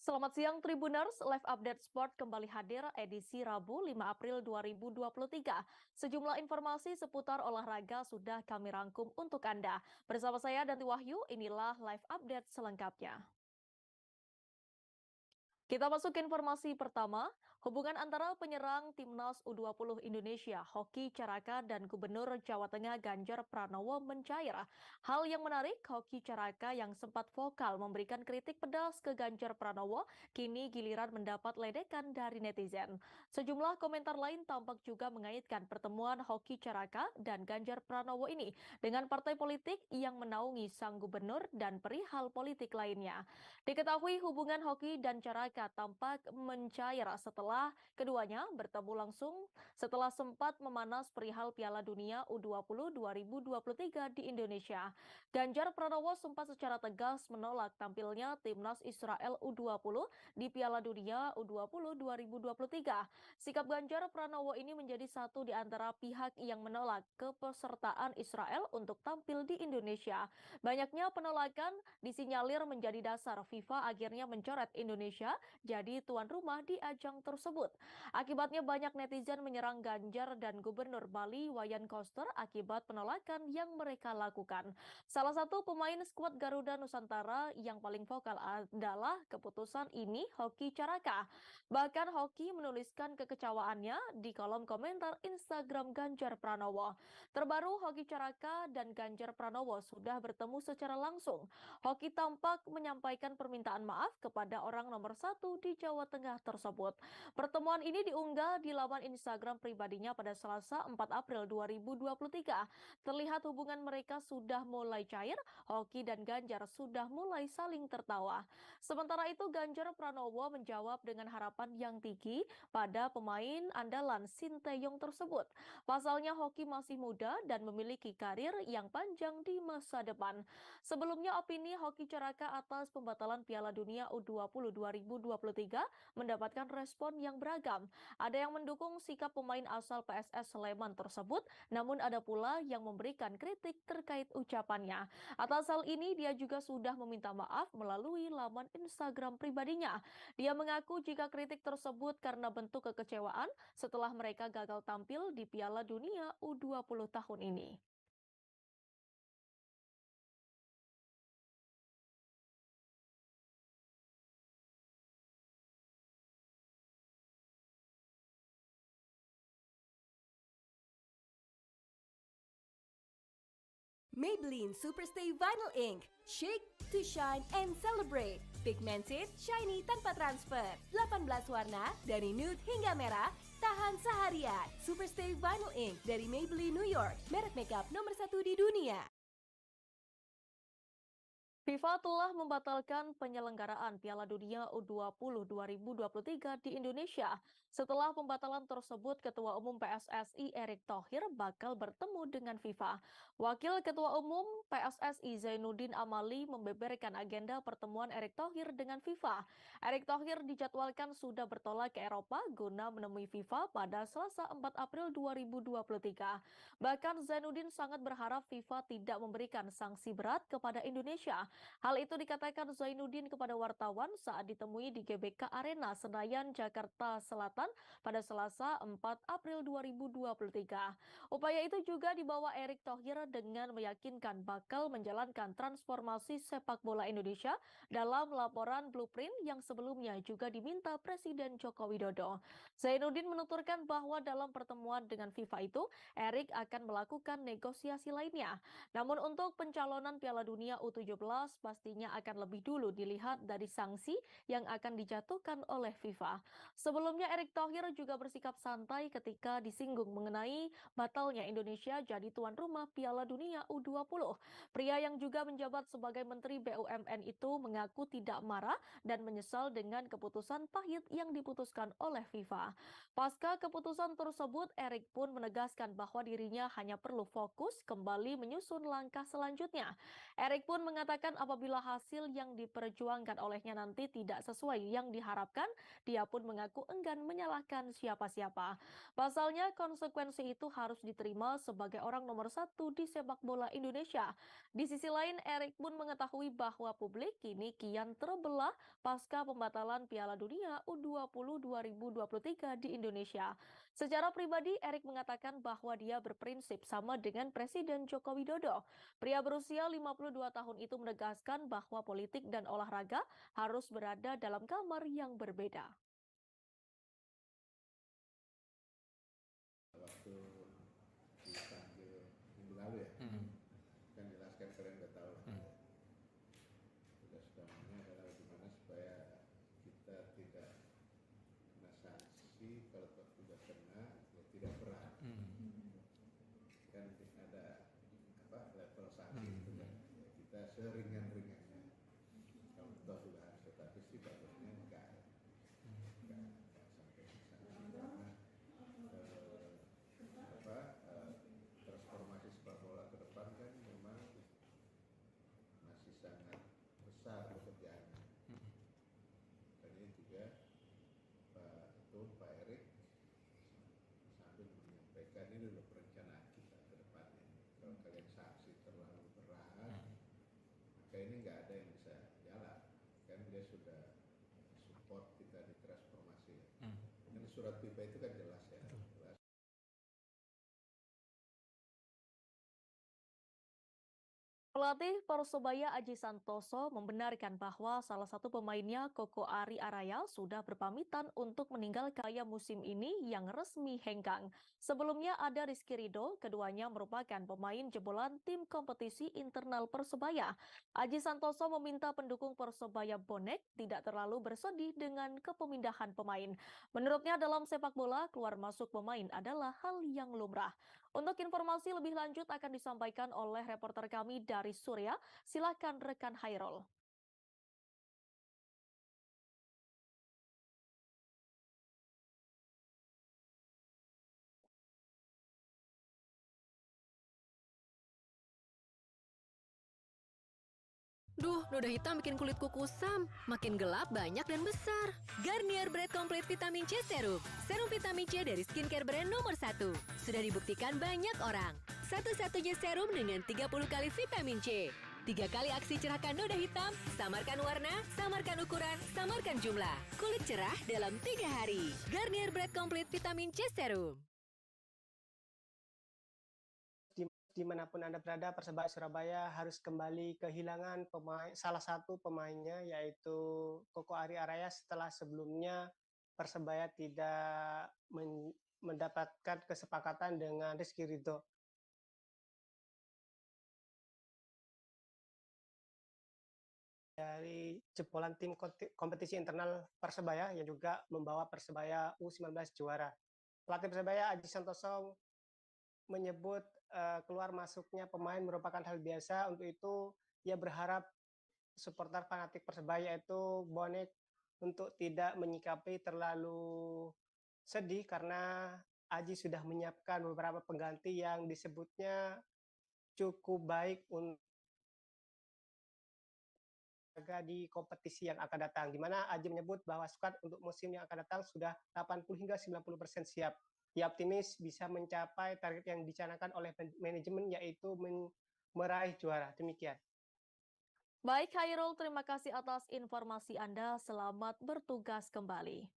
Selamat siang Tribuners, Live Update Sport kembali hadir edisi Rabu 5 April 2023. Sejumlah informasi seputar olahraga sudah kami rangkum untuk Anda. Bersama saya Danti Wahyu, inilah Live Update selengkapnya. Kita masuk ke informasi pertama, hubungan antara penyerang Timnas U20 Indonesia, Hoki Caraka dan Gubernur Jawa Tengah Ganjar Pranowo mencair. Hal yang menarik, Hoki Caraka yang sempat vokal memberikan kritik pedas ke Ganjar Pranowo, kini giliran mendapat ledekan dari netizen. Sejumlah komentar lain tampak juga mengaitkan pertemuan Hoki Caraka dan Ganjar Pranowo ini dengan partai politik yang menaungi sang gubernur dan perihal politik lainnya. Diketahui hubungan Hoki dan Caraka tampak mencair setelah keduanya bertemu langsung setelah sempat memanas perihal Piala Dunia U20 2023 di Indonesia. Ganjar Pranowo sempat secara tegas menolak tampilnya timnas Israel U20 di Piala Dunia U20 2023. Sikap Ganjar Pranowo ini menjadi satu di antara pihak yang menolak kepesertaan Israel untuk tampil di Indonesia. Banyaknya penolakan disinyalir menjadi dasar FIFA akhirnya mencoret Indonesia jadi tuan rumah di ajang tersebut. Akibatnya banyak netizen menyerang Ganjar dan Gubernur Bali Wayan Koster akibat penolakan yang mereka lakukan. Salah satu pemain skuad Garuda Nusantara yang paling vokal adalah keputusan ini Hoki Caraka. Bahkan Hoki menuliskan kekecewaannya di kolom komentar Instagram Ganjar Pranowo. Terbaru Hoki Caraka dan Ganjar Pranowo sudah bertemu secara langsung. Hoki tampak menyampaikan permintaan maaf kepada orang nomor satu di Jawa Tengah tersebut. Pertemuan ini diunggah di laman Instagram pribadinya pada Selasa 4 April 2023. Terlihat hubungan mereka sudah mulai cair, Hoki dan Ganjar sudah mulai saling tertawa. Sementara itu Ganjar Pranowo menjawab dengan harapan yang tinggi pada pemain andalan Sinteyong tersebut. Pasalnya Hoki masih muda dan memiliki karir yang panjang di masa depan. Sebelumnya opini Hoki Caraka atas pembatalan Piala Dunia U20 2023 mendapatkan respon yang beragam. Ada yang mendukung sikap pemain asal PSS Sleman tersebut, namun ada pula yang memberikan kritik terkait ucapannya. Atas hal ini dia juga sudah meminta maaf melalui laman Instagram pribadinya. Dia mengaku jika kritik tersebut karena bentuk kekecewaan setelah mereka gagal tampil di Piala Dunia U20 tahun ini. Maybelline Superstay Vinyl Ink. Shake to shine and celebrate. Pigmented, shiny tanpa transfer. 18 warna dari nude hingga merah. Tahan seharian. Superstay Vinyl Ink dari Maybelline New York. Merek makeup nomor 1 di dunia. FIFA telah membatalkan penyelenggaraan Piala Dunia U20 2023 di Indonesia. Setelah pembatalan tersebut, Ketua Umum PSSI Erick Thohir bakal bertemu dengan FIFA. Wakil Ketua Umum PSSI Zainuddin Amali membeberkan agenda pertemuan Erick Thohir dengan FIFA. Erick Thohir dijadwalkan sudah bertolak ke Eropa guna menemui FIFA pada Selasa 4 April 2023. Bahkan Zainuddin sangat berharap FIFA tidak memberikan sanksi berat kepada Indonesia. Hal itu dikatakan Zainuddin kepada wartawan saat ditemui di GBK Arena Senayan, Jakarta Selatan pada Selasa 4 April 2023. Upaya itu juga dibawa Erick Thohir dengan meyakinkan bakal menjalankan transformasi sepak bola Indonesia dalam laporan blueprint yang sebelumnya juga diminta Presiden Joko Widodo. Zainuddin menuturkan bahwa dalam pertemuan dengan FIFA itu, Erick akan melakukan negosiasi lainnya. Namun untuk pencalonan Piala Dunia U17 pastinya akan lebih dulu dilihat dari sanksi yang akan dijatuhkan oleh FIFA. Sebelumnya Erick Thohir juga bersikap santai ketika disinggung mengenai batalnya Indonesia jadi tuan rumah Piala Dunia U20. Pria yang juga menjabat sebagai Menteri BUMN itu mengaku tidak marah dan menyesal dengan keputusan pahit yang diputuskan oleh FIFA. Pasca keputusan tersebut, Erick pun menegaskan bahwa dirinya hanya perlu fokus kembali menyusun langkah selanjutnya. Erick pun mengatakan Bahkan apabila hasil yang diperjuangkan olehnya nanti tidak sesuai yang diharapkan, dia pun mengaku enggan menyalahkan siapa-siapa. Pasalnya, konsekuensi itu harus diterima sebagai orang nomor satu di sepak bola Indonesia. Di sisi lain, Erik pun mengetahui bahwa publik kini kian terbelah pasca pembatalan Piala Dunia U20 2023 di Indonesia. Secara pribadi, Erik mengatakan bahwa dia berprinsip sama dengan Presiden Joko Widodo. Pria berusia 52 tahun itu menegaskan bahwa politik dan olahraga harus berada dalam kamar yang berbeda. Waktu dipanggil minggu lalu ya, kan jelaskan kalian udah tahu lah. Tugas utamanya adalah bagaimana supaya kita tidak kena sanksi, kalau sudah kena ya tidak berat. Kan ada level sanksi itu kan, kita seringan-ringannya. Kalau toh juga harus, tetapi sih bagusnya enggak sampai sanksi karena transformasi sepak bola ke depan kan memang masih sangat besar pekerjaannya. Dan ini juga Pak Ketum, Pak Erik sambil menyampaikan ini adalah perencanaan kita ke depannya. Kalau kalian sanksi terlalu berat, maka ini nggak ada yang bisa jalan. Kan dia sudah support kita di transformasi. Kan surat FIFA itu kan jelas ya. Pelatih Persebaya Aji Santoso membenarkan bahwa salah satu pemainnya Koko Ari Araya sudah berpamitan untuk meninggalkan musim ini yang resmi hengkang. Sebelumnya ada Rizky Ridho, keduanya merupakan pemain jebolan tim kompetisi internal Persebaya. Aji Santoso meminta pendukung Persebaya bonek tidak terlalu bersedih dengan kepemindahan pemain. Menurutnya dalam sepak bola, keluar masuk pemain adalah hal yang lumrah. Untuk informasi lebih lanjut akan disampaikan oleh reporter kami dari Surya. Silakan rekan Hairul. Duh, noda hitam bikin kulitku kusam. Makin gelap, banyak, dan besar. Garnier Bread Complete Vitamin C Serum. Serum vitamin C dari skincare brand nomor 1. Sudah dibuktikan banyak orang. Satu-satunya serum dengan 30 kali vitamin C. 3 kali aksi cerahkan noda hitam, samarkan warna, samarkan ukuran, samarkan jumlah. Kulit cerah dalam 3 hari. Garnier Bread Complete Vitamin C Serum. Dimanapun Anda berada, Persebaya Surabaya harus kembali kehilangan salah satu pemainnya, yaitu Koko Ari Araya, setelah sebelumnya Persebaya tidak mendapatkan kesepakatan dengan Rizky Ridho. Dari jebolan tim kompetisi internal Persebaya yang juga membawa Persebaya U19 juara. Pelatih Persebaya Aji Santoso menyebut keluar masuknya pemain merupakan hal biasa. Untuk itu ia berharap supporter fanatik Persebaya itu bonek untuk tidak menyikapi terlalu sedih, karena Aji sudah menyiapkan beberapa pengganti yang disebutnya cukup baik untuk di kompetisi yang akan datang, di mana Aji menyebut bahwa skuad untuk musim yang akan datang sudah 80 hingga 90% siap. Ia optimis bisa mencapai target yang dicanangkan oleh manajemen, yaitu meraih juara. Demikian. Baik Hairul, terima kasih atas informasi Anda. Selamat bertugas kembali.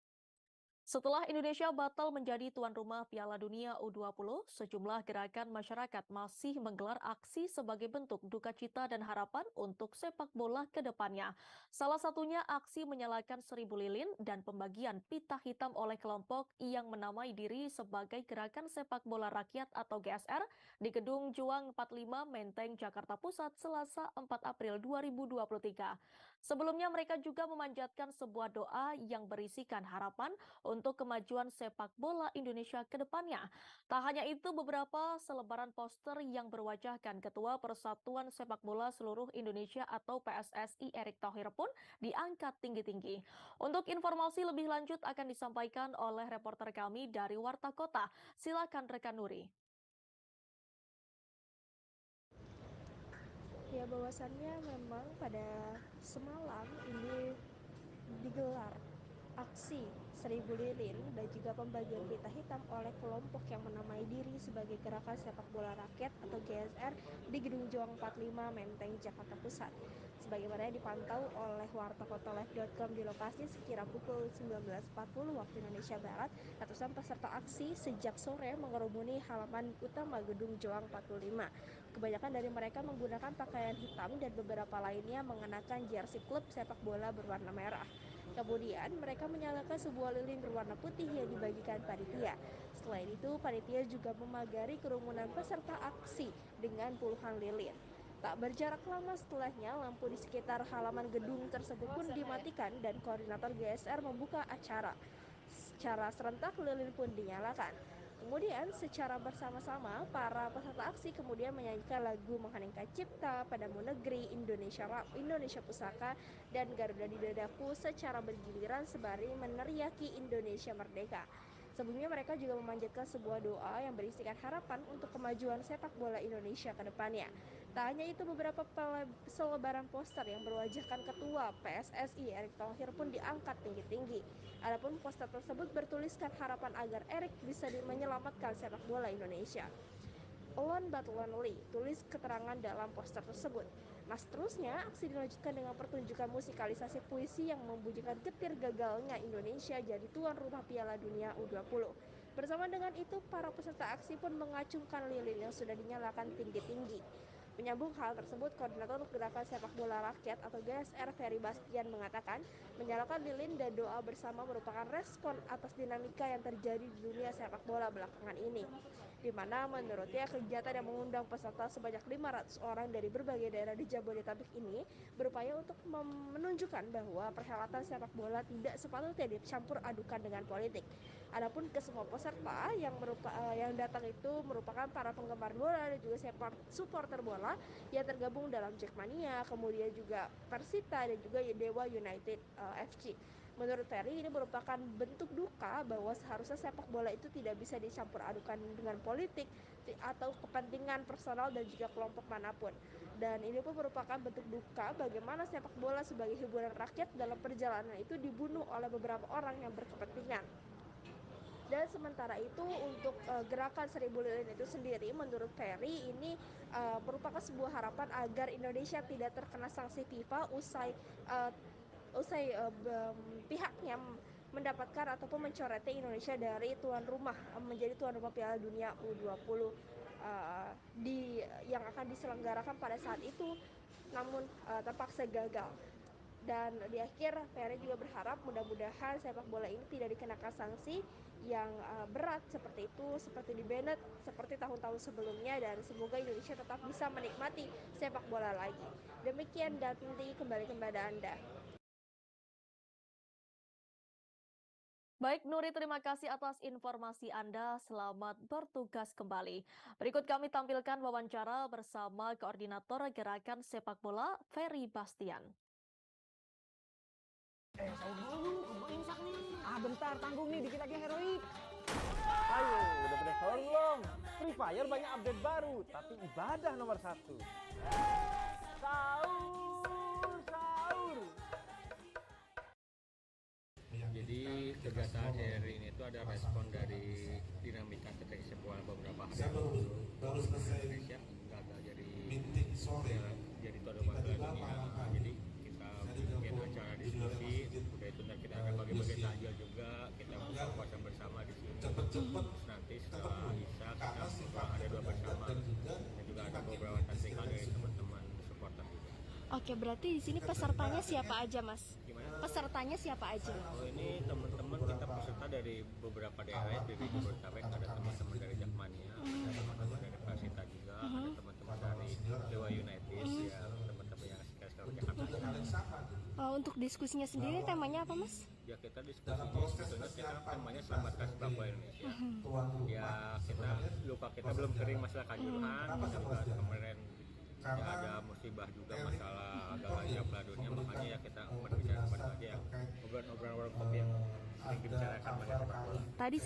Setelah Indonesia batal menjadi tuan rumah Piala Dunia U20, sejumlah gerakan masyarakat masih menggelar aksi sebagai bentuk duka cita dan harapan untuk sepak bola ke depannya. Salah satunya aksi menyalakan 1000 lilin dan pembagian pita hitam oleh kelompok yang menamai diri sebagai Gerakan Sepak Bola Rakyat atau GSR di Gedung Juang 45 Menteng, Jakarta Pusat, Selasa 4 April 2023. Sebelumnya mereka juga memanjatkan sebuah doa yang berisikan harapan untuk kemajuan sepak bola Indonesia ke depannya. Tak hanya itu, beberapa selebaran poster yang berwajahkan Ketua Persatuan Sepak Bola Seluruh Indonesia atau PSSI Erick Thohir pun diangkat tinggi-tinggi. Untuk informasi lebih lanjut akan disampaikan oleh reporter kami dari Warta Kota. Silakan rekan Nuri. Ya, bahwasannya memang pada semalam ini digelar aksi 1000 lilin dan juga pembagian pita hitam oleh kelompok yang menamai diri sebagai Gerakan Sepak Bola Rakyat atau GSR di Gedung Juang 45 Menteng, Jakarta Pusat. Sebagaimana yang dipantau oleh warta.live.com di lokasi sekira pukul 19.40 waktu Indonesia Barat, ratusan peserta aksi sejak sore mengerumuni halaman utama Gedung Juang 45. Kebanyakan dari mereka menggunakan pakaian hitam dan beberapa lainnya mengenakan jersey klub sepak bola berwarna merah. Kemudian mereka menyalakan sebuah lilin berwarna putih yang dibagikan panitia. Selain itu, panitia juga memagari kerumunan peserta aksi dengan puluhan lilin. Tak berjarak lama setelahnya, lampu di sekitar halaman gedung tersebut pun dimatikan dan koordinator GSR membuka acara. Secara serentak lilin pun dinyalakan. Kemudian secara bersama-sama para peserta aksi kemudian menyanyikan lagu Mengheningkan Cipta, Padamu Negeri, Indonesia Pusaka, dan Garuda di Dadaku secara bergiliran sembari meneriaki Indonesia Merdeka. Sebelumnya mereka juga memanjatkan sebuah doa yang berisikan harapan untuk kemajuan sepak bola Indonesia ke depannya. Tak hanya itu, beberapa selebaran poster yang berwajahkan Ketua PSSI Erick Thohir pun diangkat tinggi-tinggi. Adapun poster tersebut bertuliskan harapan agar Erick bisa menyelamatkan sepak bola Indonesia. Alone but lonely, tulis keterangan dalam poster tersebut. Seterusnya, aksi dilanjutkan dengan pertunjukan musikalisasi puisi yang membunyikan getir gagalnya Indonesia jadi tuan rumah Piala Dunia U20. Bersama dengan itu, para peserta aksi pun mengacungkan lilin yang sudah dinyalakan tinggi-tinggi. Menyambung hal tersebut, Koordinator Gerakan Sepak Bola Rakyat atau GSR Ferry Bastian mengatakan, menyalakan lilin dan doa bersama merupakan respon atas dinamika yang terjadi di dunia sepak bola belakangan ini, di mana menurutnya kegiatan yang mengundang peserta sebanyak 500 orang dari berbagai daerah di Jabodetabek ini berupaya untuk menunjukkan bahwa perhelatan sepak bola tidak sepatutnya dicampur adukan dengan politik. Adapun ke semua peserta yang datang itu merupakan para penggemar bola dan juga supporter bola yang tergabung dalam Jackmania, kemudian juga Persita dan juga Dewa United FC. Menurut Ferry, ini merupakan bentuk duka bahwa seharusnya sepak bola itu tidak bisa dicampur adukan dengan politik atau kepentingan personal dan juga kelompok manapun. Dan ini pun merupakan bentuk duka bagaimana sepak bola sebagai hiburan rakyat dalam perjalanan itu dibunuh oleh beberapa orang yang berkepentingan. Dan sementara itu untuk gerakan 1000 lilin itu sendiri, menurut Ferry ini merupakan sebuah harapan agar Indonesia tidak terkena sanksi FIFA usai pihaknya mendapatkan ataupun mencoretnya Indonesia dari menjadi tuan rumah Piala Dunia U20 yang akan diselenggarakan pada saat itu, namun terpaksa gagal. Dan di akhir, Ferry juga berharap mudah-mudahan sepak bola ini tidak dikenakan sanksi yang berat seperti itu, seperti di Bennett, seperti tahun-tahun sebelumnya, dan semoga Indonesia tetap bisa menikmati sepak bola lagi. Demikian, dan nanti kembali kepada Anda. Baik, Nuri, terima kasih atas informasi Anda. Selamat bertugas kembali. Berikut kami tampilkan wawancara bersama Koordinator Gerakan Sepak Bola, Ferry Bastian. Sahur dulu, keburu imsak nih. Bentar, tanggung nih, dikit lagi heroik. Ayo, udah pada sahur belum? Free Fire banyak update baru, tapi ibadah nomor 1. Sahur, sahur. Jadi kegiatan hari ini itu ada respon dari dinamika ketika sepak bola beberapa hari lalu. Indonesia gagal jadi tuan rumah Piala Dunia. Jadi kita bikin acara diskusi, udah itu kita akan bagi-bagi takjil juga, kita buka puasa bersama di sini. Terus nanti setelah Isya kita ada doa bersama dan juga ada beberapa tantangan dari teman-teman supporter. Oke, berarti di sini pesertanya siapa aja, Mas? Gimana? Pesertanya siapa aja? Oh, ini teman-teman kita peserta dari beberapa daerah, dari Jabodetabek, ada teman-teman dari Jackmania, ada teman-teman dari Persita juga, ada teman-teman dari Dewa United, ya teman-teman yang sekitar Jakarta. Untuk diskusinya sendiri temanya apa, Mas? Ya kita diskusinya sebetulnya kita temanya selamatkan sepak bola Indonesia. Ya kita belum kering masalah kanjuruhan, kita juga kemarin ya ada musibah juga masalah gagalnya Piala Dunia, makanya ya kita berbicara aja ya obrolan World Cup yang sering dibicarakan pada sepak bola. Tadi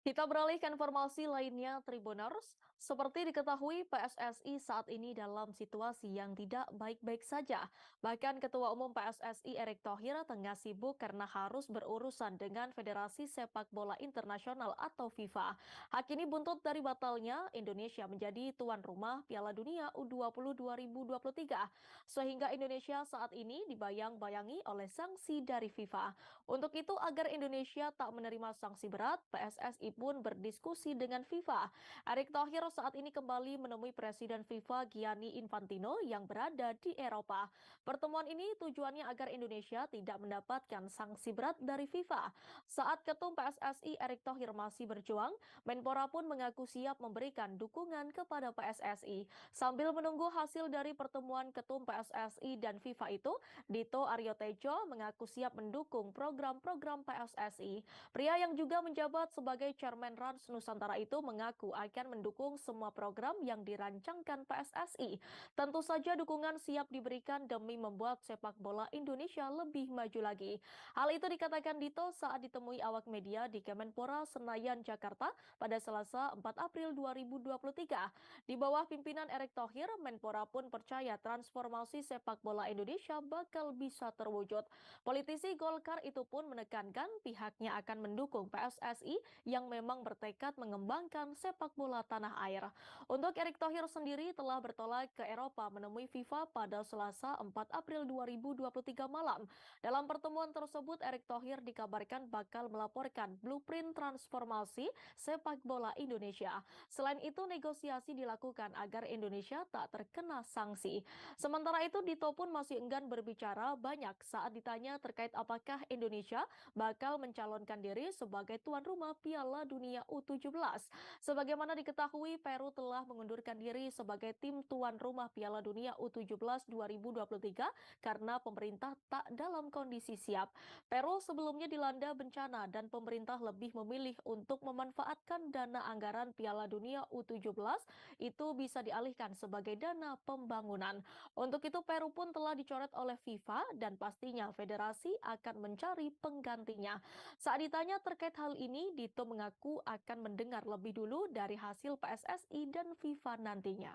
Kita beralih ke informasi lainnya, Tribuners. Seperti diketahui, PSSI saat ini dalam situasi yang tidak baik-baik saja. Bahkan Ketua Umum PSSI Erick Thohir tengah sibuk karena harus berurusan dengan Federasi Sepak Bola Internasional atau FIFA. Hak ini buntut dari batalnya Indonesia menjadi tuan rumah Piala Dunia U20 2023. Sehingga Indonesia saat ini dibayang-bayangi oleh sanksi dari FIFA. Untuk itu, agar Indonesia tak menerima sanksi berat, PSSI pun berdiskusi dengan FIFA. Erick Thohir saat ini kembali menemui Presiden FIFA Gianni Infantino yang berada di Eropa. Pertemuan ini tujuannya agar Indonesia tidak mendapatkan sanksi berat dari FIFA. Saat Ketum PSSI Erick Thohir masih berjuang, Menpora pun mengaku siap memberikan dukungan kepada PSSI. Sambil menunggu hasil dari pertemuan Ketum PSSI dan FIFA itu, Dito Aryo Tejo mengaku siap mendukung program-program PSSI. Pria yang juga menjabat sebagai Chairman Rans Nusantara itu mengaku akan mendukung semua program yang dirancangkan PSSI. Tentu saja dukungan siap diberikan demi membuat sepak bola Indonesia lebih maju lagi. Hal itu dikatakan Dito saat ditemui awak media di Kemenpora Senayan, Jakarta pada Selasa 4 April 2023. Di bawah pimpinan Erick Thohir, Menpora pun percaya transformasi sepak bola Indonesia bakal bisa terwujud. Politisi Golkar itu pun menekankan pihaknya akan mendukung PSSI yang memang bertekad mengembangkan sepak bola tanah air. Untuk Erick Thohir sendiri telah bertolak ke Eropa menemui FIFA pada Selasa 4 April 2023 malam. Dalam pertemuan tersebut, Erick Thohir dikabarkan bakal melaporkan blueprint transformasi sepak bola Indonesia. Selain itu, negosiasi dilakukan agar Indonesia tak terkena sanksi. Sementara itu, Dito pun masih enggan berbicara banyak saat ditanya terkait apakah Indonesia bakal mencalonkan diri sebagai tuan rumah Piala Dunia U17. Sebagaimana diketahui, Peru telah mengundurkan diri sebagai tim tuan rumah Piala Dunia U17 2023 karena pemerintah tak dalam kondisi siap. Peru sebelumnya dilanda bencana dan pemerintah lebih memilih untuk memanfaatkan dana anggaran Piala Dunia U17 itu bisa dialihkan sebagai dana pembangunan. Untuk itu, Peru pun telah dicoret oleh FIFA dan pastinya federasi akan mencari penggantinya. Saat ditanya terkait hal ini, Dito mengaku akan mendengar lebih dulu dari hasil PSSI dan FIFA nantinya.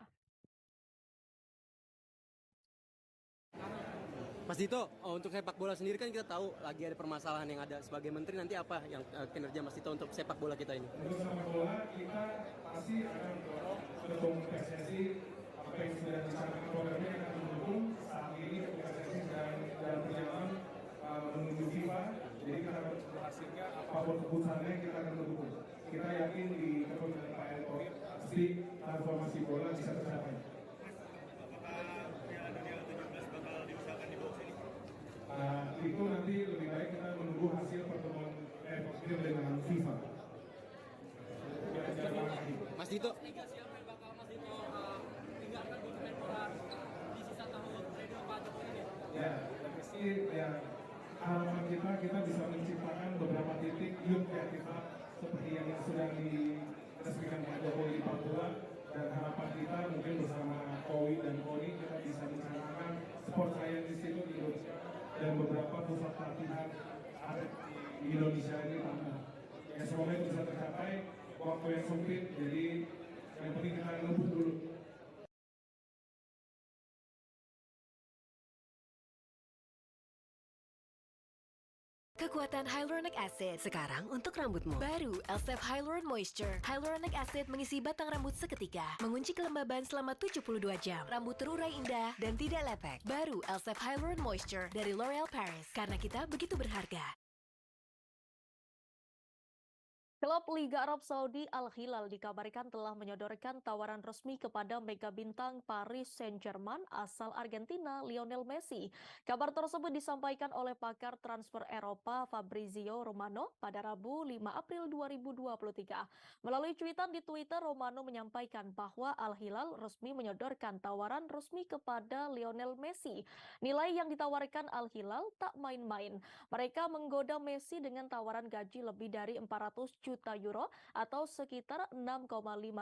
Mas Dito, untuk sepak bola sendiri kan kita tahu lagi ada permasalahan yang ada. Sebagai menteri nanti apa yang kinerja Mas Dito untuk sepak bola kita ini? Untuk sepak bola kita pasti akan mendorong pendukung PSSI apa yang sudah disampaikan programnya akan mendukung. Saat ini PSSI sedang dalam perjalanan menuju FIFA, jadi kita akan menghasilkan apapun keputusannya kita akan mendukung. Kita yakin di kepemimpinan Pak Erick Thohir pasti transformasi bola bisa tercapai. Itu nanti lebih baik kita menunggu hasil pertemuan dengan FIFA. Mas Dito. Ya, pasti ya harapan kita bisa menciptakan beberapa titik youth kita seperti yang sudah diresmikan Pak Jokowi di Papua, dan harapan kita mungkin bersama Kowi dan Koni kita bisa mencanangkan sport science institute di Indonesia dan beberapa pusat pelatihan atlet di Indonesia ini tambah. Ya semoga itu bisa tercapai, waktu yang sempit, jadi yang penting kita ngebut dulu. Kekuatan Hyaluronic Acid sekarang untuk rambutmu. Baru Elseve Hyaluronic Moisture. Hyaluronic Acid mengisi batang rambut seketika, mengunci kelembaban selama 72 jam. Rambut terurai indah dan tidak lepek. Baru Elseve Hyaluronic Moisture dari L'Oreal Paris. Karena kita begitu berharga. Klub Liga Arab Saudi Al Hilal dikabarkan telah menyodorkan tawaran resmi kepada mega bintang Paris Saint-Germain asal Argentina Lionel Messi. Kabar tersebut disampaikan oleh pakar transfer Eropa Fabrizio Romano pada Rabu 5 April 2023. Melalui cuitan di Twitter, Romano menyampaikan bahwa Al Hilal resmi menyodorkan tawaran resmi kepada Lionel Messi. Nilai yang ditawarkan Al Hilal tak main-main. Mereka menggoda Messi dengan tawaran gaji lebih dari 400 juta euro atau sekitar 6,5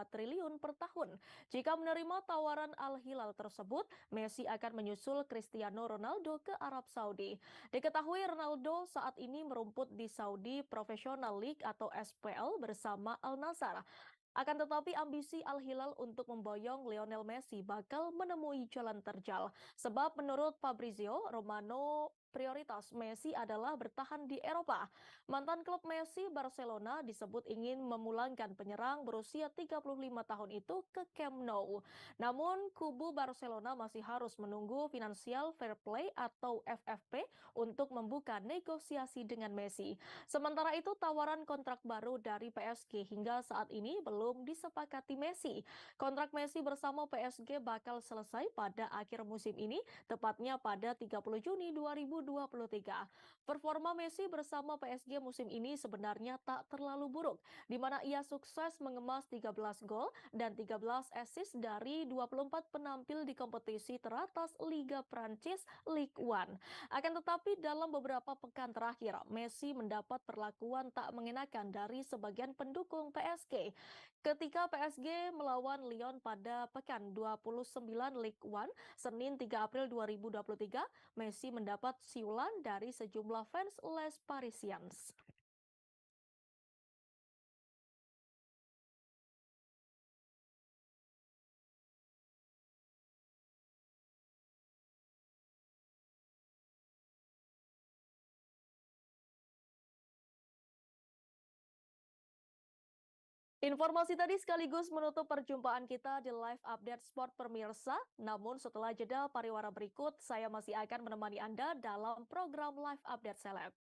triliun per tahun. Jika menerima tawaran Al Hilal tersebut, Messi akan menyusul Cristiano Ronaldo ke Arab Saudi. Diketahui Ronaldo saat ini merumput di Saudi Professional League atau SPL bersama Al Nassr. Akan tetapi ambisi Al Hilal untuk memboyong Lionel Messi bakal menemui jalan terjal. Sebab menurut Fabrizio Romano, prioritas Messi adalah bertahan di Eropa. Mantan klub Messi Barcelona disebut ingin memulangkan penyerang berusia 35 tahun itu ke Camp Nou. Namun kubu Barcelona masih harus menunggu Financial Fair Play atau FFP untuk membuka negosiasi dengan Messi. Sementara itu tawaran kontrak baru dari PSG hingga saat ini belum disepakati Messi. Kontrak Messi bersama PSG bakal selesai pada akhir musim ini, tepatnya pada 30 Juni 2023. Performa Messi bersama PSG musim ini sebenarnya tak terlalu buruk, di mana ia sukses mengemas 13 gol dan 13 assist dari 24 penampil di kompetisi teratas Liga Prancis Ligue 1. Akan tetapi dalam beberapa pekan terakhir, Messi mendapat perlakuan tak mengenakan dari sebagian pendukung PSG. Ketika PSG melawan Lyon pada pekan 29 Ligue 1, Senin 3 April 2023, Messi mendapat siulan dari sejumlah fans Les Parisiens. Informasi tadi sekaligus menutup perjumpaan kita di live update sport pemirsa. Namun setelah jeda pariwara berikut, saya masih akan menemani Anda dalam program live update seleb.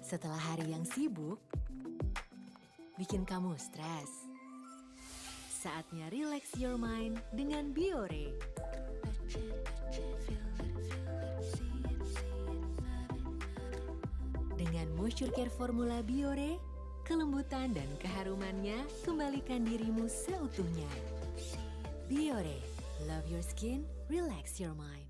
Setelah hari yang sibuk, bikin kamu stres. Saatnya relax your mind dengan Biore. Dengan moisture care formula Biore, kelembutan dan keharumannya kembalikan dirimu seutuhnya. Biore, love your skin, relax your mind.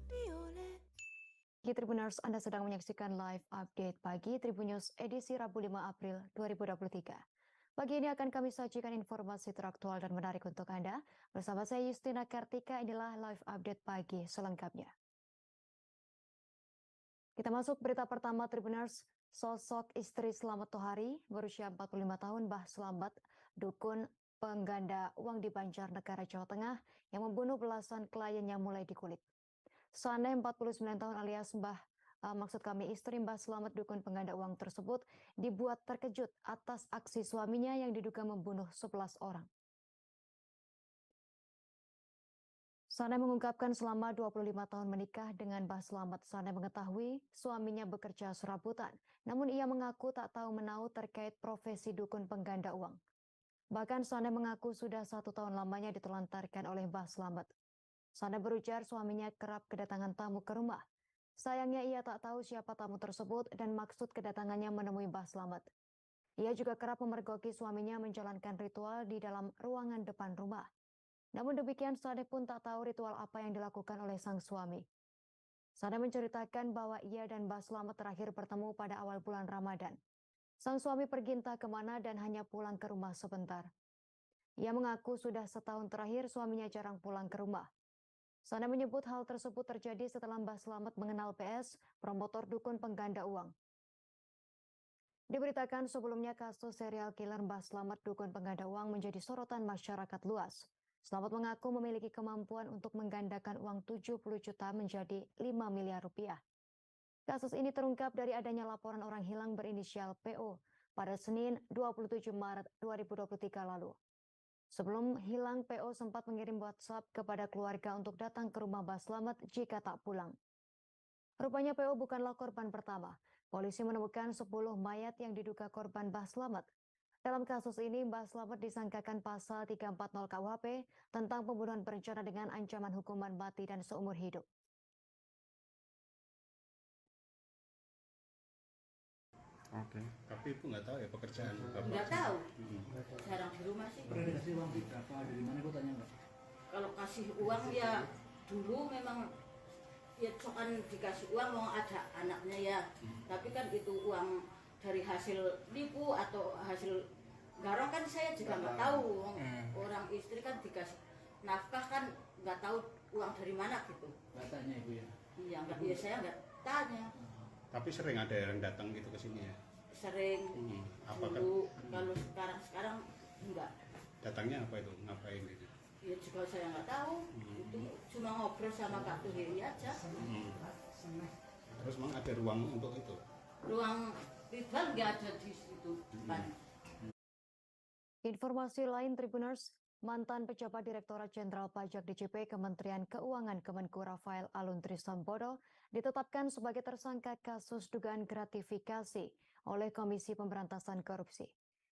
Tribuners, Anda sedang menyaksikan live update pagi Tribun News edisi Rabu 5 April 2023. Pagi ini akan kami sajikan informasi teraktual dan menarik untuk Anda. Bersama saya Justina Kartika, inilah live update pagi selengkapnya. Kita masuk berita pertama Tribuners. Sosok istri Slamet Tohari berusia 45 tahun, Mbah Slamet, dukun pengganda uang di Banjarnegara, Jawa Tengah, yang membunuh belasan kliennya mulai dikulik. Saneh 49 tahun alias maksud kami istri Mbah Slamet dukun pengganda uang tersebut dibuat terkejut atas aksi suaminya yang diduga membunuh 11 orang. Saneh mengungkapkan selama 25 tahun menikah dengan Mbah Slamet, Saneh mengetahui suaminya bekerja serabutan, namun ia mengaku tak tahu menau terkait profesi dukun pengganda uang. Bahkan Saneh mengaku sudah 1 tahun lamanya ditelantarkan oleh Mbah Slamet. Saneh berujar suaminya kerap kedatangan tamu ke rumah. Sayangnya ia tak tahu siapa tamu tersebut dan maksud kedatangannya menemui Mbah Slamet. Ia juga kerap memergoki suaminya menjalankan ritual di dalam ruangan depan rumah. Namun demikian Saneh pun tak tahu ritual apa yang dilakukan oleh sang suami. Saneh menceritakan bahwa ia dan Mbah Slamet terakhir bertemu pada awal bulan Ramadan. Sang suami pergi entah kemana dan hanya pulang ke rumah sebentar. Ia mengaku sudah setahun terakhir suaminya jarang pulang ke rumah. Saneh menyebut hal tersebut terjadi setelah Mbah Slamet mengenal PS, promotor dukun pengganda uang. Diberitakan sebelumnya kasus serial killer Mbah Slamet dukun pengganda uang menjadi sorotan masyarakat luas. Slamet mengaku memiliki kemampuan untuk menggandakan uang 70 juta menjadi 5 miliar rupiah. Kasus ini terungkap dari adanya laporan orang hilang berinisial PO pada Senin 27 Maret 2023 lalu. Sebelum hilang, PO sempat mengirim WhatsApp kepada keluarga untuk datang ke rumah Mbah Slamet jika tak pulang. Rupanya PO bukanlah korban pertama. Polisi menemukan 10 mayat yang diduga korban Mbah Slamet. Dalam kasus ini, Mbah Slamet disangkakan pasal 340 KUHP tentang pembunuhan berencana dengan ancaman hukuman mati dan seumur hidup. Oke. Tapi Ibu nggak tahu ya pekerjaan Bapak? Nggak tahu. Jarang di rumah sih. Pernah dikasih uang berapa? Dari mana Ibu tanya nggak? Kalau kasih uang ya dulu memang ya cokan dikasih uang mau ada anaknya ya. Tapi kan itu uang dari hasil nipu atau hasil garong kan saya juga nggak tahu. Orang istri kan dikasih nafkah kan nggak tahu uang dari mana gitu. Nggak tanya Ibu ya? Iya nggak, ya saya nggak tanya. Tapi sering ada yang datang gitu ke sini ya? Sering. Apakah dulu, kalau sekarang enggak. datangnya apa itu? Ngapain gitu? Ya juga saya nggak tahu. Itu cuma ngobrol sama Kak Tuhiri aja. Terus memang ada ruang untuk itu? Ruang ritual nggak ada di situ. Informasi lain Tribuners, mantan pejabat Direktorat Jenderal Pajak DJP Kementerian Keuangan Kemenku Rafael Aluntri Sambodo ditetapkan sebagai tersangka kasus dugaan gratifikasi oleh Komisi Pemberantasan Korupsi.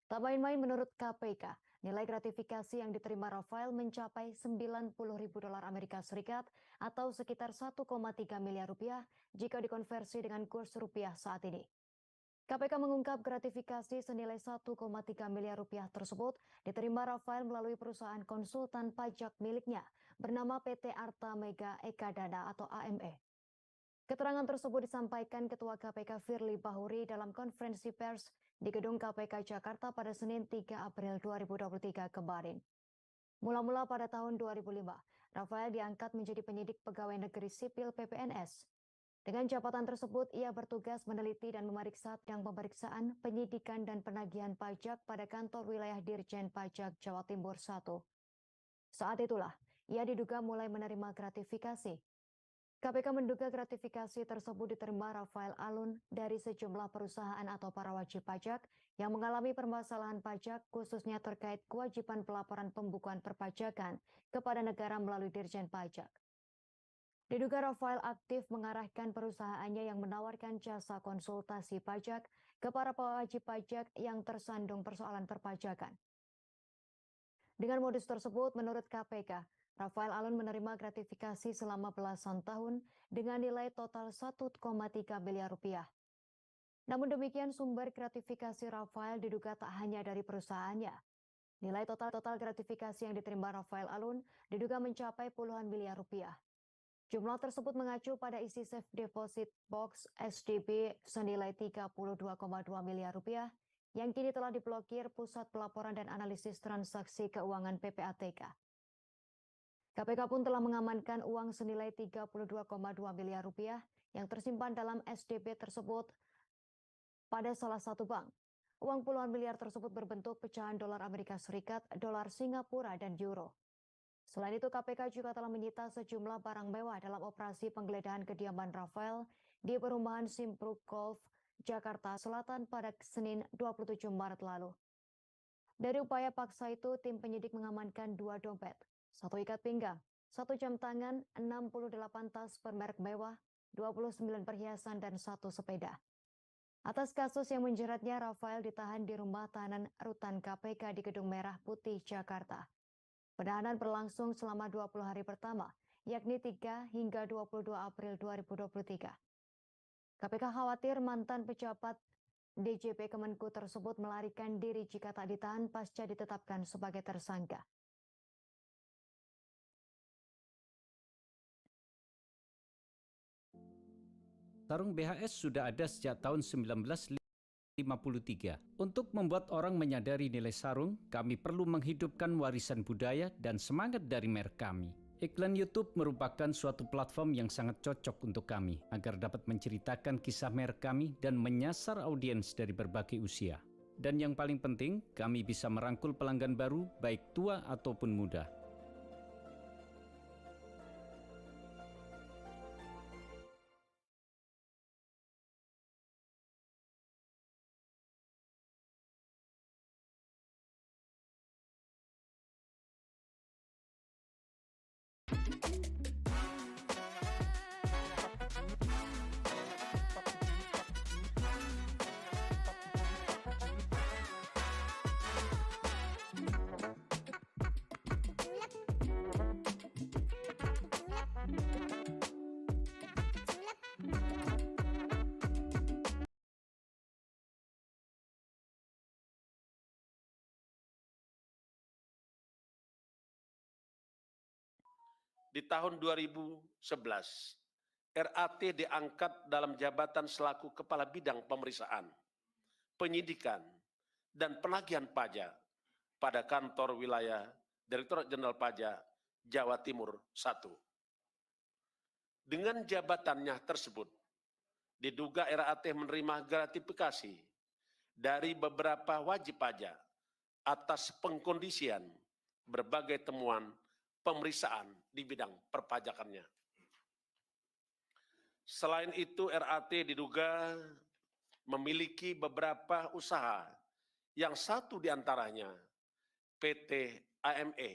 Tak main-main menurut KPK, nilai gratifikasi yang diterima Rafael mencapai 90.000 dolar Amerika Serikat atau sekitar 1,3 miliar rupiah jika dikonversi dengan kurs rupiah saat ini. KPK mengungkap gratifikasi senilai 1,3 miliar rupiah tersebut diterima Rafael melalui perusahaan konsultan pajak miliknya bernama PT Arta Mega Eka Dana atau AME. Keterangan tersebut disampaikan Ketua KPK Firly Bahuri dalam konferensi pers di Gedung KPK Jakarta pada Senin 3 April 2023 kemarin. Mula-mula pada tahun 2005, Rafael diangkat menjadi penyidik pegawai negeri sipil PPNS. Dengan jabatan tersebut, ia bertugas meneliti dan memeriksa bidang pemeriksaan, penyidikan, dan penagihan pajak pada kantor wilayah Dirjen Pajak Jawa Timur 1. Saat itulah, ia diduga mulai menerima gratifikasi. KPK menduga gratifikasi tersebut diterima Rafael Alun dari sejumlah perusahaan atau para wajib pajak yang mengalami permasalahan pajak khususnya terkait kewajiban pelaporan pembukuan perpajakan kepada negara melalui Dirjen Pajak. Diduga Rafael aktif mengarahkan perusahaannya yang menawarkan jasa konsultasi pajak ke para wajib pajak yang tersandung persoalan perpajakan. Dengan modus tersebut, menurut KPK, Rafael Alun menerima gratifikasi selama belasan tahun dengan nilai total 1,3 miliar rupiah. Namun demikian, sumber gratifikasi Rafael diduga tak hanya dari perusahaannya. Nilai total gratifikasi yang diterima Rafael Alun diduga mencapai puluhan miliar rupiah. Jumlah tersebut mengacu pada isi safe deposit box SDB senilai 32,2 miliar rupiah yang kini telah diblokir Pusat Pelaporan dan Analisis Transaksi Keuangan PPATK. KPK pun telah mengamankan uang senilai 32,2 miliar rupiah yang tersimpan dalam SDB tersebut pada salah satu bank. Uang puluhan miliar tersebut berbentuk pecahan dolar Amerika Serikat, dolar Singapura, dan euro. Selain itu, KPK juga telah menyita sejumlah barang mewah dalam operasi penggeledahan kediaman Rafael di perumahan Simpruk Golf, Jakarta Selatan pada Senin 27 Maret lalu. Dari upaya paksa itu, tim penyidik mengamankan 2 dompet, 1 ikat pinggang, 1 jam tangan, 68 tas bermerek mewah, 29 perhiasan, dan 1 sepeda. Atas kasus yang menjeratnya, Rafael ditahan di rumah tahanan rutan KPK di Gedung Merah Putih, Jakarta. Penahanan berlangsung selama 20 hari pertama, yakni 3 hingga 22 April 2023. KPK khawatir mantan pejabat DJP Kemenku tersebut melarikan diri jika tak ditahan pasca ditetapkan sebagai tersangka. Sarung BHS sudah ada sejak tahun 1953. Untuk membuat orang menyadari nilai sarung, kami perlu menghidupkan warisan budaya dan semangat dari merek kami. Iklan YouTube merupakan suatu platform yang sangat cocok untuk kami agar dapat menceritakan kisah merek kami dan menyasar audiens dari berbagai usia. Dan yang paling penting, kami bisa merangkul pelanggan baru baik tua ataupun muda. Di tahun 2011, RAT diangkat dalam jabatan selaku Kepala Bidang Pemeriksaan, Penyidikan, dan Penagihan Pajak pada kantor wilayah Direktorat Jenderal Pajak Jawa Timur I. Dengan jabatannya tersebut, diduga RAT menerima gratifikasi dari beberapa wajib pajak atas pengkondisian berbagai temuan pemeriksaan di bidang perpajakannya. Selain itu, RAT diduga memiliki beberapa usaha, yang satu diantaranya PT AME,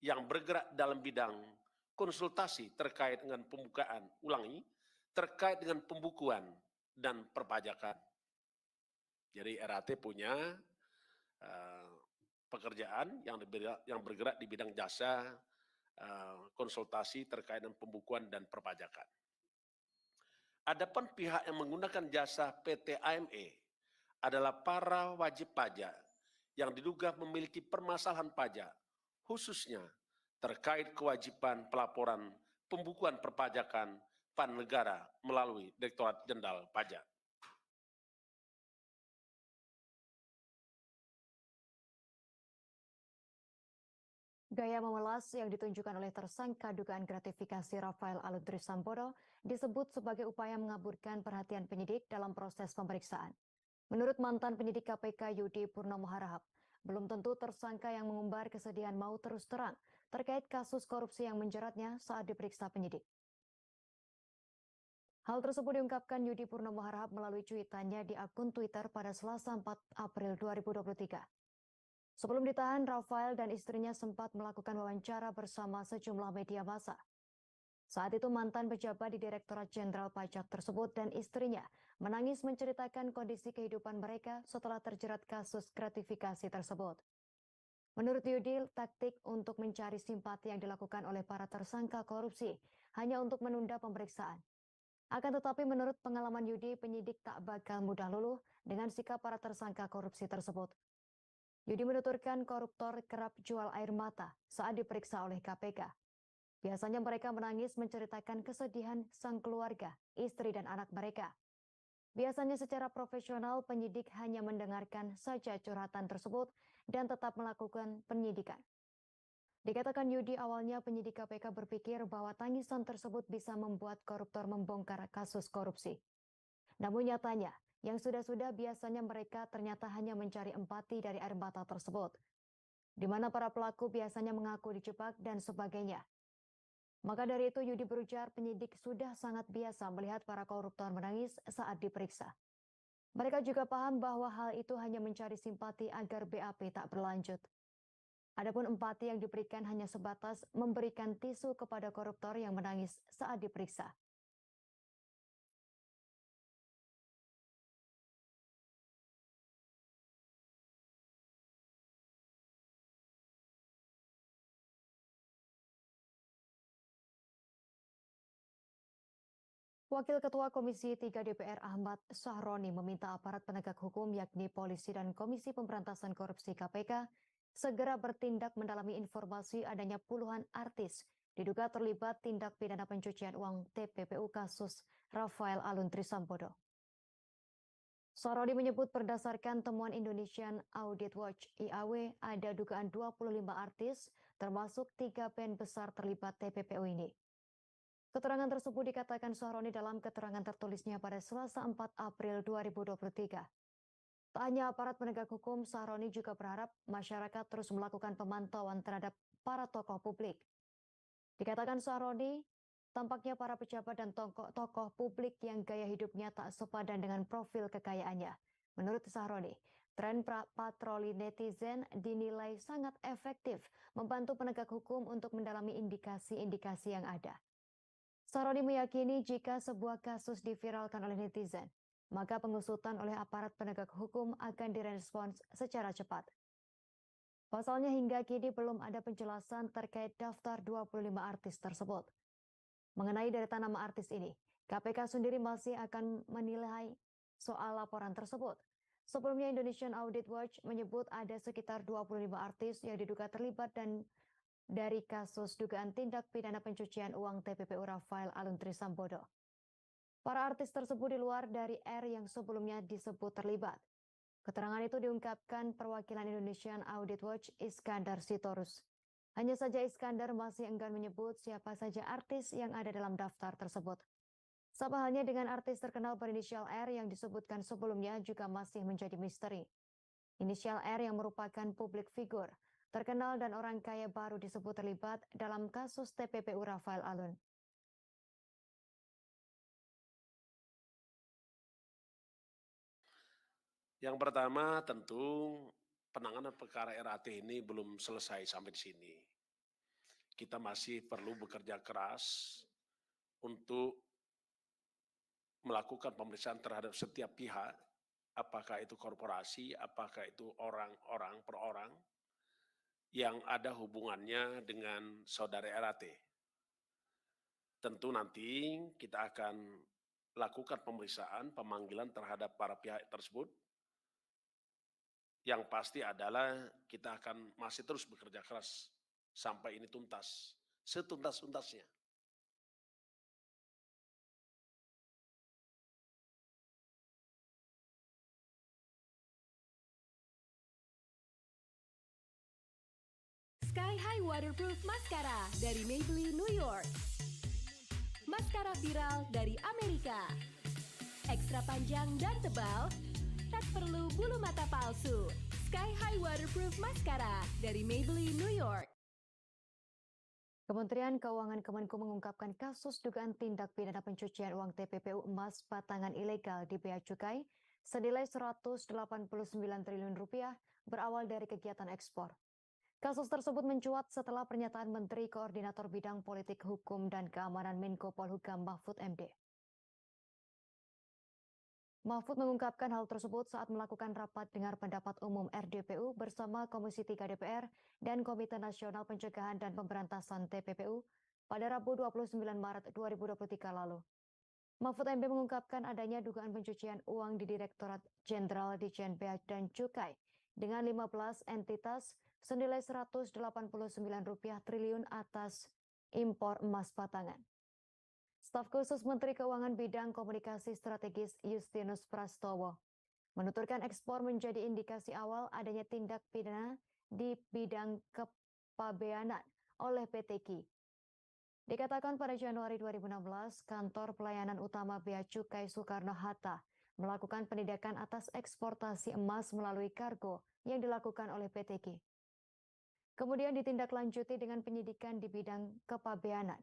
yang bergerak dalam bidang konsultasi terkait dengan terkait dengan pembukuan dan perpajakan. Jadi RAT punya pekerjaan yang bergerak di bidang jasa konsultasi terkait dengan pembukuan dan perpajakan. Adapun pihak yang menggunakan jasa PT AME adalah para wajib pajak yang diduga memiliki permasalahan pajak, khususnya terkait kewajiban pelaporan pembukuan perpajakan pada negara melalui Direktorat Jenderal Pajak. Gaya memelas yang ditunjukkan oleh tersangka dugaan gratifikasi Rafael Alun Trisambodo disebut sebagai upaya mengaburkan perhatian penyidik dalam proses pemeriksaan. Menurut mantan penyidik KPK Yudi Purnomo Harahap, belum tentu tersangka yang mengumbar kesedihan mau terus terang terkait kasus korupsi yang menjeratnya saat diperiksa penyidik. Hal tersebut diungkapkan Yudi Purnomo Harahap melalui cuitannya di akun Twitter pada Selasa 4 April 2023. Sebelum ditahan, Rafael dan istrinya sempat melakukan wawancara bersama sejumlah media massa. Saat itu mantan pejabat di Direktorat Jenderal Pajak tersebut dan istrinya menangis menceritakan kondisi kehidupan mereka setelah terjerat kasus gratifikasi tersebut. Menurut Yudi, taktik untuk mencari simpati yang dilakukan oleh para tersangka korupsi hanya untuk menunda pemeriksaan. Akan tetapi menurut pengalaman Yudi, penyidik tak bakal mudah luluh dengan sikap para tersangka korupsi tersebut. Yudi menuturkan koruptor kerap jual air mata saat diperiksa oleh KPK. Biasanya mereka menangis menceritakan kesedihan sang keluarga, istri dan anak mereka. Biasanya secara profesional penyidik hanya mendengarkan saja curhatan tersebut dan tetap melakukan penyidikan. Dikatakan Yudi, awalnya penyidik KPK berpikir bahwa tangisan tersebut bisa membuat koruptor membongkar kasus korupsi. Namun nyatanya, yang sudah-sudah biasanya mereka ternyata hanya mencari empati dari air mata tersebut, di mana para pelaku biasanya mengaku dijebak dan sebagainya. Maka dari itu Yudi berujar penyidik sudah sangat biasa melihat para koruptor menangis saat diperiksa. Mereka juga paham bahwa hal itu hanya mencari simpati agar BAP tak berlanjut. Adapun empati yang diberikan hanya sebatas memberikan tisu kepada koruptor yang menangis saat diperiksa. Wakil Ketua Komisi 3 DPR Ahmad Sahroni meminta aparat penegak hukum yakni polisi dan Komisi Pemberantasan Korupsi KPK segera bertindak mendalami informasi adanya puluhan artis diduga terlibat tindak pidana pencucian uang TPPU kasus Rafael Alun Trisambodo. Sahroni menyebut berdasarkan temuan Indonesian Audit Watch (IAW) ada dugaan 25 artis termasuk 3 band besar terlibat TPPU ini. Keterangan tersebut dikatakan Sahroni dalam keterangan tertulisnya pada Selasa 4 April 2023. Tak hanya aparat penegak hukum, Sahroni juga berharap masyarakat terus melakukan pemantauan terhadap para tokoh publik. Dikatakan Sahroni, tampaknya para pejabat dan tokoh publik yang gaya hidupnya tak sepadan dengan profil kekayaannya. Menurut Sahroni, tren patroli netizen dinilai sangat efektif membantu penegak hukum untuk mendalami indikasi-indikasi yang ada. Sahroni meyakini jika sebuah kasus diviralkan oleh netizen, maka pengusutan oleh aparat penegak hukum akan direspons secara cepat. Pasalnya hingga kini belum ada penjelasan terkait daftar 25 artis tersebut. Mengenai deretan nama artis ini, KPK sendiri masih akan menilai soal laporan tersebut. Sebelumnya Indonesian Audit Watch menyebut ada sekitar 25 artis yang diduga terlibat dan dari kasus dugaan tindak pidana pencucian uang TPPU Rafael Alun Trisambodo. Para artis tersebut di luar dari R yang sebelumnya disebut terlibat. Keterangan itu diungkapkan perwakilan Indonesian Audit Watch Iskandar Sitorus. Hanya saja Iskandar masih enggan menyebut siapa saja artis yang ada dalam daftar tersebut. Sama halnya dengan artis terkenal berinisial R yang disebutkan sebelumnya juga masih menjadi misteri. Inisial R yang merupakan publik figur, terkenal dan orang kaya baru disebut terlibat dalam kasus TPPU Rafael Alun. Yang pertama tentu penanganan perkara RAT ini belum selesai sampai di sini. Kita masih perlu bekerja keras untuk melakukan pemeriksaan terhadap setiap pihak, apakah itu korporasi, apakah itu orang-orang per orang, yang ada hubungannya dengan saudara RAT. Tentu nanti kita akan lakukan pemeriksaan, pemanggilan terhadap para pihak tersebut. Yang pasti adalah kita akan masih terus bekerja keras sampai ini tuntas, setuntas-tuntasnya. Sky High Waterproof Mascara dari Maybelline New York. Maskara viral dari Amerika. Ekstra panjang dan tebal, tak perlu bulu mata palsu. Sky High Waterproof Mascara dari Maybelline New York. Kementerian Keuangan Kemenku mengungkapkan kasus dugaan tindak pidana pencucian uang TPPU emas batangan ilegal di Bea Cukai senilai 189 triliun rupiah berawal dari kegiatan ekspor. Kasus tersebut mencuat setelah pernyataan Menteri Koordinator Bidang Politik Hukum dan Keamanan Menko Polhukam Mahfud MD. Mahfud mengungkapkan hal tersebut saat melakukan rapat dengar pendapat umum RDPU bersama Komisi 3 DPR dan Komite Nasional Pencegahan dan Pemberantasan TPPU pada Rabu 29 Maret 2023 lalu. Mahfud MD mengungkapkan adanya dugaan pencucian uang di Direktorat Jenderal Ditjen Bea dan Cukai dengan 15 entitas senilai Rp189 triliun atas impor emas batangan. Staf khusus Menteri Keuangan Bidang Komunikasi Strategis Justinus Prastowo menuturkan ekspor menjadi indikasi awal adanya tindak pidana di bidang kepabeanan oleh PT Ki. Dikatakan pada Januari 2016, Kantor Pelayanan Utama Bea Cukai Soekarno-Hatta melakukan penindakan atas eksportasi emas melalui kargo yang dilakukan oleh PT Ki. Kemudian ditindaklanjuti dengan penyidikan di bidang kepabeanan.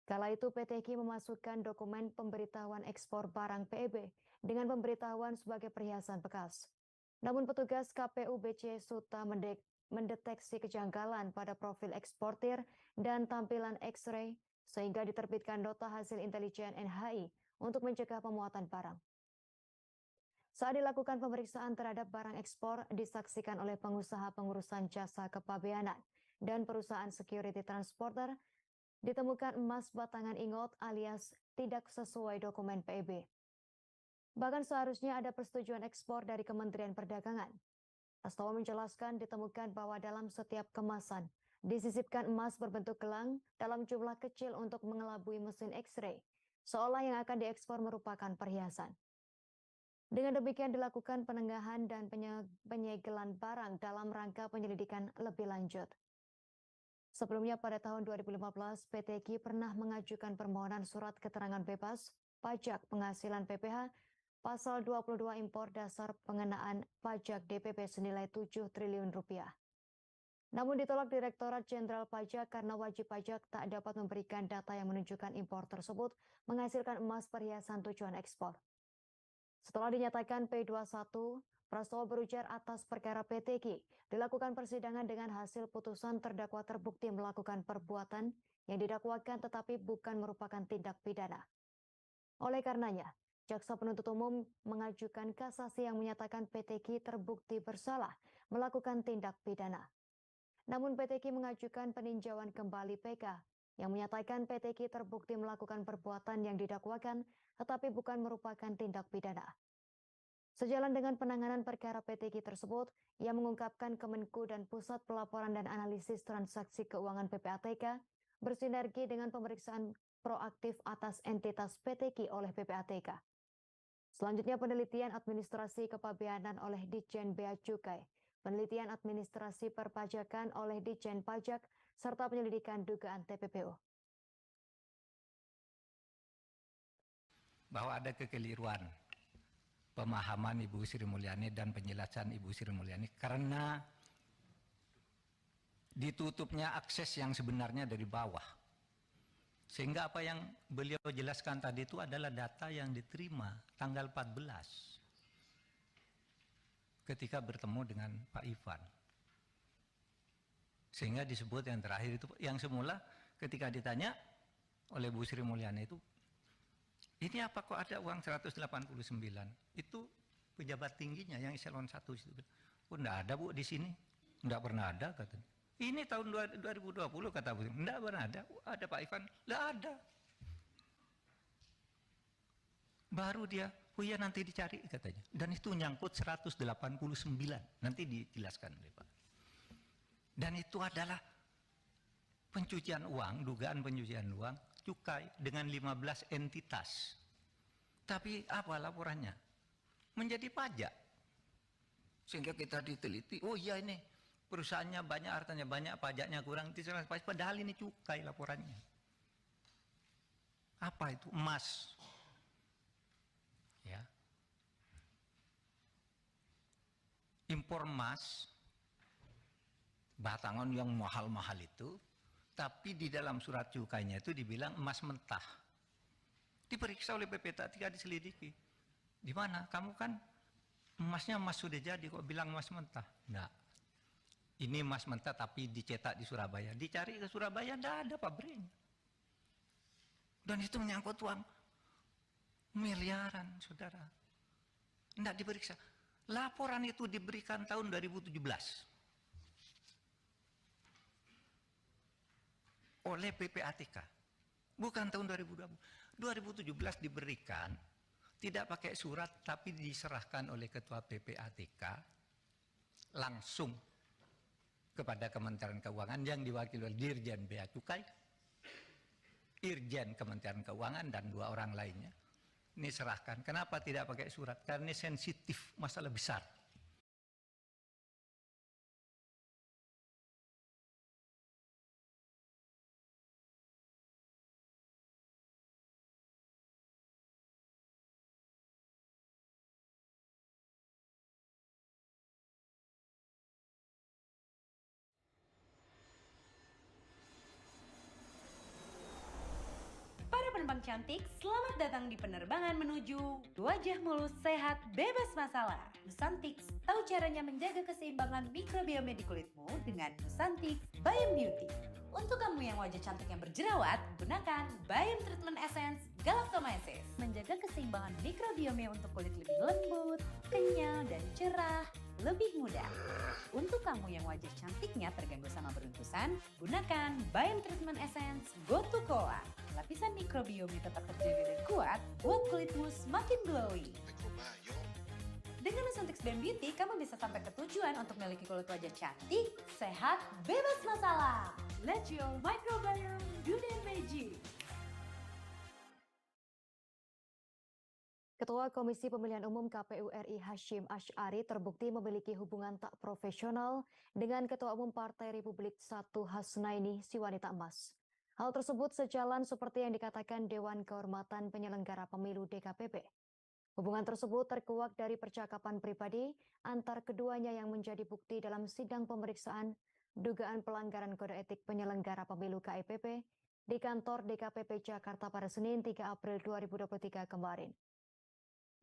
Kala itu PT Ki memasukkan dokumen pemberitahuan ekspor barang PEB dengan pemberitahuan sebagai perhiasan bekas. Namun petugas KPU BC Suta mendeteksi kejanggalan pada profil eksportir dan tampilan X-ray sehingga diterbitkan nota hasil intelijen NHI untuk mencegah pemuatan barang. Saat dilakukan pemeriksaan terhadap barang ekspor disaksikan oleh pengusaha pengurusan jasa kepabeanan dan perusahaan security transporter, ditemukan emas batangan ingot alias tidak sesuai dokumen PEB. Bahkan seharusnya ada persetujuan ekspor dari Kementerian Perdagangan. Prastowo menjelaskan ditemukan bahwa dalam setiap kemasan disisipkan emas berbentuk gelang dalam jumlah kecil untuk mengelabui mesin X-ray, seolah yang akan diekspor merupakan perhiasan. Dengan demikian dilakukan penengahan dan penyegelan barang dalam rangka penyelidikan lebih lanjut. Sebelumnya pada tahun 2015, PT Ki pernah mengajukan permohonan surat keterangan bebas pajak penghasilan PPH pasal 22 impor dasar pengenaan pajak DPP senilai 7 triliun rupiah. Namun ditolak Direktorat Jenderal Pajak karena wajib pajak tak dapat memberikan data yang menunjukkan impor tersebut menghasilkan emas perhiasan tujuan ekspor. Setelah dinyatakan P21, Prastowo berujar atas perkara PT Ki dilakukan persidangan dengan hasil putusan terdakwa terbukti melakukan perbuatan yang didakwakan tetapi bukan merupakan tindak pidana. Oleh karenanya, Jaksa Penuntut Umum mengajukan kasasi yang menyatakan PT Ki terbukti bersalah melakukan tindak pidana. Namun PT Ki mengajukan peninjauan kembali PK yang menyatakan PT Ki terbukti melakukan perbuatan yang didakwakan tetapi bukan merupakan tindak pidana. Sejalan dengan penanganan perkara PT Ki tersebut, ia mengungkapkan Kemenku dan Pusat Pelaporan dan Analisis Transaksi Keuangan PPATK bersinergi dengan pemeriksaan proaktif atas entitas PT Ki oleh PPATK. Selanjutnya penelitian administrasi kepabeanan oleh Ditjen Bea Cukai, penelitian administrasi perpajakan oleh Ditjen Pajak, serta penyelidikan dugaan TPPU. Bahwa ada kekeliruan pemahaman Ibu Sri Mulyani dan penjelasan Ibu Sri Mulyani karena ditutupnya akses yang sebenarnya dari bawah. Sehingga apa yang beliau jelaskan tadi itu adalah data yang diterima tanggal 14 ketika bertemu dengan Pak Ivan. Sehingga disebut yang terakhir itu, yang semula ketika ditanya oleh Bu Sri Mulyani itu, ini apa kok ada uang 189? Itu pejabat tingginya yang eselon 1 itu. Oh, enggak ada Bu di sini. Enggak pernah ada katanya. Ini tahun 2020 kata Bu. Enggak pernah ada. Ada Pak Ivan? Enggak ada. Baru dia, oh iya nanti dicari katanya. Dan itu nyangkut 189. Nanti dijelaskan oleh Pak. Dan itu adalah pencucian uang, dugaan pencucian uang, cukai dengan 15 entitas. Tapi apa laporannya? Menjadi pajak. Sehingga kita diteliti, oh iya ini perusahaannya banyak, hartanya banyak, pajaknya kurang, padahal ini cukai laporannya. Apa itu? Emas. Ya. Impor emas, batangan yang mahal-mahal itu, tapi di dalam surat cukainya itu dibilang emas mentah. Diperiksa oleh PPATK, diselidiki. Di mana? Kamu kan emasnya emas sudah jadi, kok bilang emas mentah? Enggak. Ini emas mentah tapi dicetak di Surabaya. Dicari ke Surabaya, enggak ada pabriknya. Dan itu menyangkut uang miliaran, saudara. Enggak diperiksa. Laporan itu diberikan tahun 2017. Oleh PPATK, bukan tahun 2020. 2017 diberikan, tidak pakai surat, tapi diserahkan oleh Ketua PPATK langsung kepada Kementerian Keuangan yang diwakili oleh Dirjen Bea Cukai, Irjen Kementerian Keuangan, dan 2 orang lainnya. Ini serahkan. Kenapa tidak pakai surat? Karena ini sensitif, masalah besar. Penumpang cantik, selamat datang di penerbangan menuju wajah mulus sehat bebas masalah. Nusantix, tahu caranya menjaga keseimbangan mikrobiome di kulitmu dengan Nusantix Biome Beauty. Untuk kamu yang wajah cantik yang berjerawat, gunakan Biome Treatment Essence Galactomyces. Menjaga keseimbangan mikrobiome untuk kulit lebih lembut, kenyal, dan cerah, lebih mudah. Untuk kamu yang wajah cantiknya terganggu sama beruntusan, gunakan Biome Treatment Essence Go to Koa. Lapisan mikrobiome tetap terjaga dan kuat buat kulitmu semakin glowing. Dengan Nusantix Biome Beauty, kamu bisa sampai ke tujuan untuk memiliki kulit wajah cantik, sehat, bebas masalah. Let your microbiome do the magic. Ketua Komisi Pemilihan Umum KPU RI Hashim Asy'ari terbukti memiliki hubungan tak profesional dengan Ketua Umum Partai Republik I Hasnaini si wanita emas. Hal tersebut sejalan seperti yang dikatakan Dewan Kehormatan Penyelenggara Pemilu DKPP. Hubungan tersebut terkuak dari percakapan pribadi antar keduanya yang menjadi bukti dalam sidang pemeriksaan dugaan pelanggaran kode etik penyelenggara pemilu KIPP di kantor DKPP Jakarta pada Senin 3 April 2023 kemarin.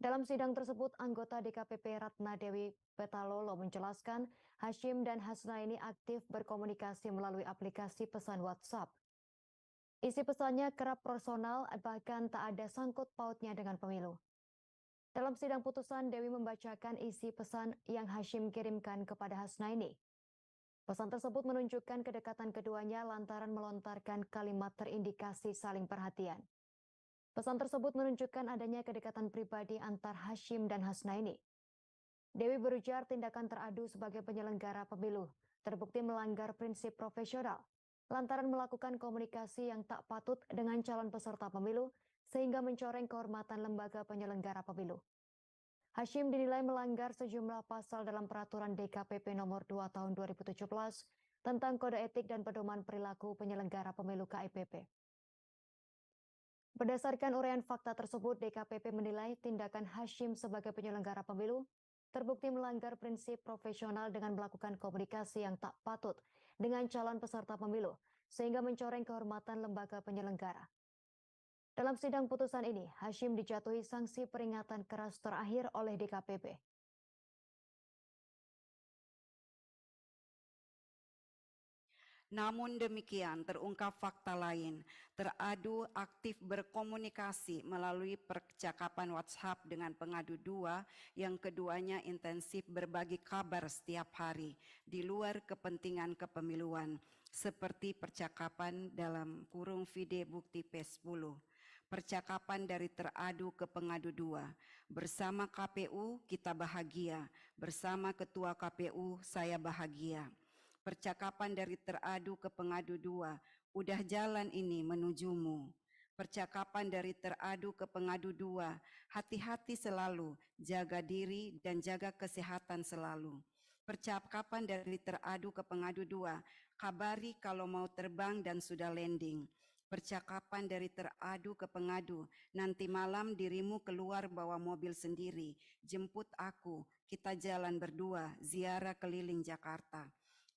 Dalam sidang tersebut, anggota DKPP Ratna Dewi Petalolo menjelaskan Hashim dan Hasnaini aktif berkomunikasi melalui aplikasi pesan WhatsApp. Isi pesannya kerap personal, bahkan tak ada sangkut pautnya dengan pemilu. Dalam sidang putusan, Dewi membacakan isi pesan yang Hashim kirimkan kepada Hasnaini. Pesan tersebut menunjukkan kedekatan keduanya lantaran melontarkan kalimat terindikasi saling perhatian. Pesan tersebut menunjukkan adanya kedekatan pribadi antar Hashim dan Hasnaini. Dewi berujar tindakan teradu sebagai penyelenggara pemilu terbukti melanggar prinsip profesional lantaran melakukan komunikasi yang tak patut dengan calon peserta pemilu sehingga mencoreng kehormatan lembaga penyelenggara pemilu. Hashim dinilai melanggar sejumlah pasal dalam peraturan DKPP nomor 2 tahun 2017 tentang kode etik dan pedoman perilaku penyelenggara pemilu KIPP. Berdasarkan uraian fakta tersebut, DKPP menilai tindakan Hashim sebagai penyelenggara pemilu terbukti melanggar prinsip profesional dengan melakukan komunikasi yang tak patut dengan calon peserta pemilu, sehingga mencoreng kehormatan lembaga penyelenggara. Dalam sidang putusan ini, Hashim dijatuhi sanksi peringatan keras terakhir oleh DKPP. Namun demikian, terungkap fakta lain. Teradu aktif berkomunikasi melalui percakapan WhatsApp dengan pengadu dua, yang keduanya intensif berbagi kabar setiap hari di luar kepentingan kepemiluan, seperti percakapan dalam kurung video bukti P10. Percakapan dari teradu ke pengadu dua. Bersama KPU kita bahagia, bersama Ketua KPU saya bahagia. Percakapan dari teradu ke pengadu dua, udah jalan ini menujumu. Percakapan dari teradu ke pengadu dua, hati-hati selalu, jaga diri dan jaga kesehatan selalu. Percakapan dari teradu ke pengadu dua, kabari kalau mau terbang dan sudah landing. Percakapan dari teradu ke pengadu, nanti malam dirimu keluar bawa mobil sendiri, jemput aku, kita jalan berdua, ziarah keliling Jakarta.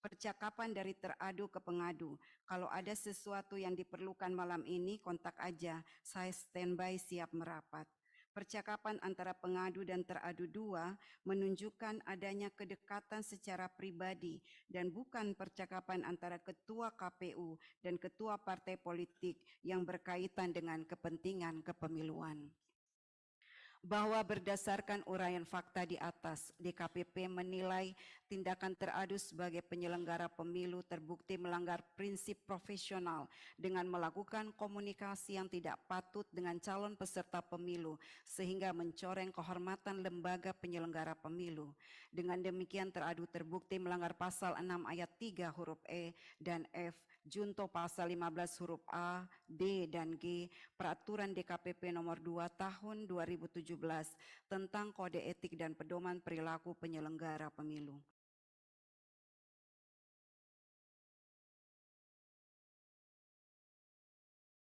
Percakapan dari teradu ke pengadu, kalau ada sesuatu yang diperlukan malam ini, kontak aja, saya standby siap merapat. Percakapan antara pengadu dan teradu dua menunjukkan adanya kedekatan secara pribadi dan bukan percakapan antara ketua KPU dan ketua partai politik yang berkaitan dengan kepentingan kepemiluan. Bahwa berdasarkan uraian fakta di atas, DKPP menilai tindakan teradu sebagai penyelenggara pemilu terbukti melanggar prinsip profesional dengan melakukan komunikasi yang tidak patut dengan calon peserta pemilu sehingga mencoreng kehormatan lembaga penyelenggara pemilu. Dengan demikian teradu terbukti melanggar pasal 6 ayat 3 huruf E dan F, junto pasal 15 huruf A, D, dan G, Peraturan DKPP nomor 2 tahun 2017 tentang Kode Etik dan Pedoman Perilaku Penyelenggara Pemilu.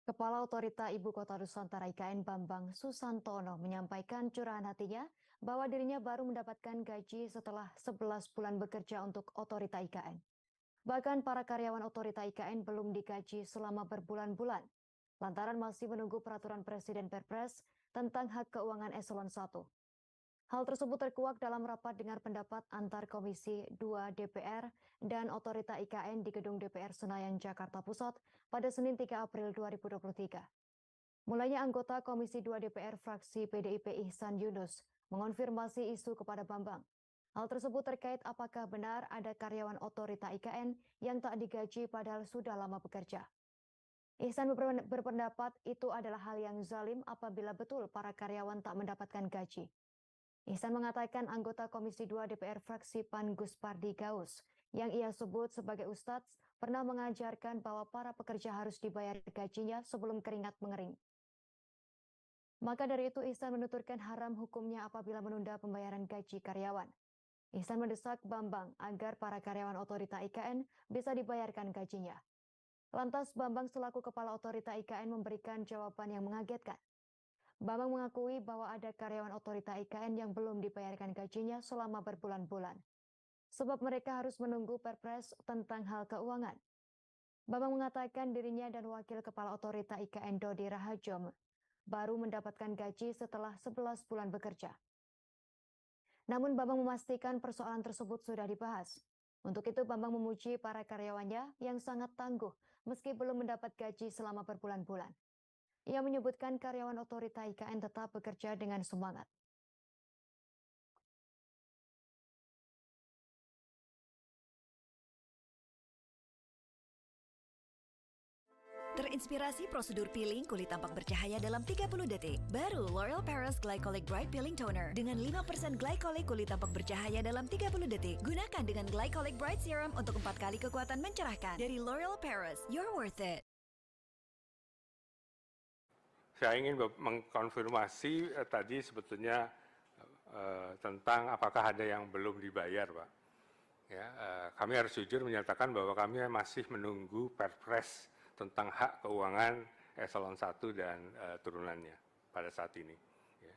Kepala Otorita Ibu Kota Nusantara IKN Bambang Susantono menyampaikan curahan hatinya bahwa dirinya baru mendapatkan gaji setelah 11 bulan bekerja untuk Otorita IKN. Bahkan para karyawan Otorita IKN belum digaji selama berbulan-bulan, lantaran masih menunggu peraturan Presiden Perpres tentang hak keuangan eselon 1. Hal tersebut terkuak dalam rapat dengar pendapat antar Komisi 2 DPR dan Otorita IKN di Gedung DPR Senayan, Jakarta Pusat pada Senin 3 April 2023. Mulanya anggota Komisi 2 DPR fraksi PDIP Ihsan Yunus mengonfirmasi isu kepada Bambang. Hal tersebut terkait apakah benar ada karyawan Otorita IKN yang tak digaji padahal sudah lama bekerja. Ihsan berpendapat itu adalah hal yang zalim apabila betul para karyawan tak mendapatkan gaji. Ihsan mengatakan anggota Komisi 2 DPR fraksi PAN Gus Pardi Gaus yang ia sebut sebagai ustadz pernah mengajarkan bahwa para pekerja harus dibayar gajinya sebelum keringat mengering. Maka dari itu Ihsan menuturkan haram hukumnya apabila menunda pembayaran gaji karyawan. Ihsan mendesak Bambang agar para karyawan otorita IKN bisa dibayarkan gajinya. Lantas Bambang selaku kepala otorita IKN memberikan jawaban yang mengagetkan. Bambang mengakui bahwa ada karyawan otorita IKN yang belum dibayarkan gajinya selama berbulan-bulan. Sebab mereka harus menunggu perpres tentang hal keuangan. Bambang mengatakan dirinya dan wakil kepala otorita IKN Dodi Rahajom baru mendapatkan gaji setelah 11 bulan bekerja. Namun Bambang memastikan persoalan tersebut sudah dibahas. Untuk itu Bambang memuji para karyawannya yang sangat tangguh meski belum mendapat gaji selama berbulan-bulan. Ia menyebutkan karyawan otorita IKN tetap bekerja dengan semangat. Terinspirasi prosedur peeling kulit tampak bercahaya dalam 30 detik. Baru L'Oreal Paris Glycolic Bright Peeling Toner dengan 5% glycolic kulit tampak bercahaya dalam 30 detik. Gunakan dengan Glycolic Bright Serum untuk 4 kali kekuatan mencerahkan. Dari L'Oreal Paris, you're worth it. Saya ingin mengkonfirmasi tadi sebetulnya tentang apakah ada yang belum dibayar, Pak. Ya, kami harus jujur menyatakan bahwa kami masih menunggu Perpres tentang hak keuangan eselon 1 dan turunannya pada saat ini. Ya.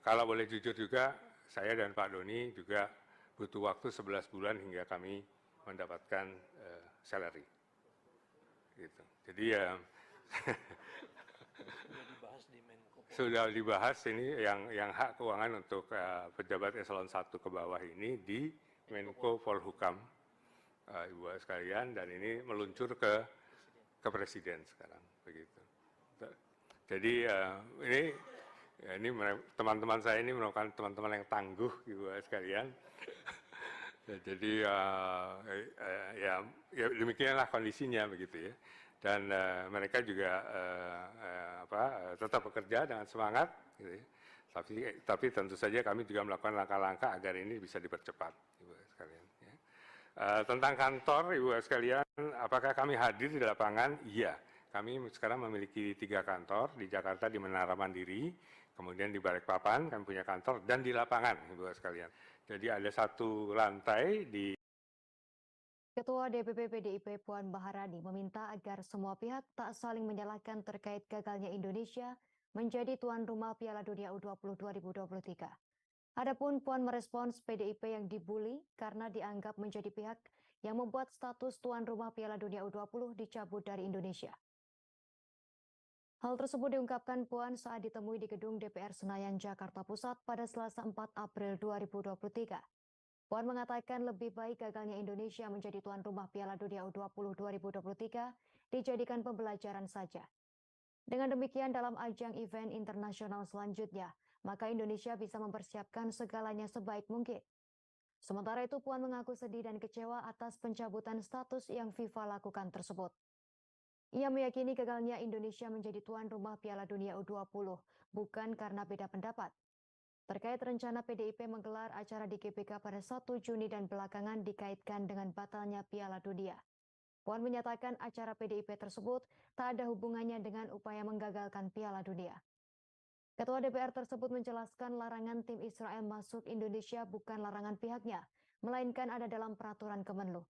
Kalau boleh jujur juga, saya dan Pak Doni juga butuh waktu 11 bulan hingga kami mendapatkan salary. Gitu. Jadi ya sudah dibahas ini yang hak keuangan untuk pejabat eselon 1 ke bawah ini di Menko Polhukam, Ibu sekalian, dan ini meluncur ke Presiden sekarang, begitu. Jadi ini teman-teman saya ini merupakan teman-teman yang tangguh, Ibu sekalian. Jadi ya demikianlah kondisinya, begitu ya. Dan mereka juga tetap bekerja dengan semangat, gitu ya. Tapi tentu saja kami juga melakukan langkah-langkah agar ini bisa dipercepat, Ibu sekalian. Ya. Tentang kantor, Ibu sekalian, apakah kami hadir di lapangan? Iya, kami sekarang memiliki 3 kantor di Jakarta, di Menara Mandiri, kemudian di Balikpapan kami punya kantor, dan di lapangan, Ibu sekalian. Jadi ada 1 lantai di. Ketua DPP PDIP Puan Maharani meminta agar semua pihak tak saling menyalahkan terkait gagalnya Indonesia menjadi tuan rumah Piala Dunia U20 2023. Adapun Puan merespons PDIP yang dibully karena dianggap menjadi pihak yang membuat status tuan rumah Piala Dunia U20 dicabut dari Indonesia. Hal tersebut diungkapkan Puan saat ditemui di gedung DPR Senayan, Jakarta Pusat pada Selasa 4 April 2023. Puan mengatakan lebih baik gagalnya Indonesia menjadi tuan rumah Piala Dunia U20 2023 dijadikan pembelajaran saja. Dengan demikian dalam ajang event internasional selanjutnya, maka Indonesia bisa mempersiapkan segalanya sebaik mungkin. Sementara itu Puan mengaku sedih dan kecewa atas pencabutan status yang FIFA lakukan tersebut. Ia meyakini gagalnya Indonesia menjadi tuan rumah Piala Dunia U20 bukan karena beda pendapat. Terkait rencana PDIP menggelar acara di GBK pada 1 Juni dan belakangan dikaitkan dengan batalnya Piala Dunia. Puan menyatakan acara PDIP tersebut tak ada hubungannya dengan upaya menggagalkan Piala Dunia. Ketua DPR tersebut menjelaskan larangan tim Israel masuk Indonesia bukan larangan pihaknya, melainkan ada dalam peraturan Kemenlu.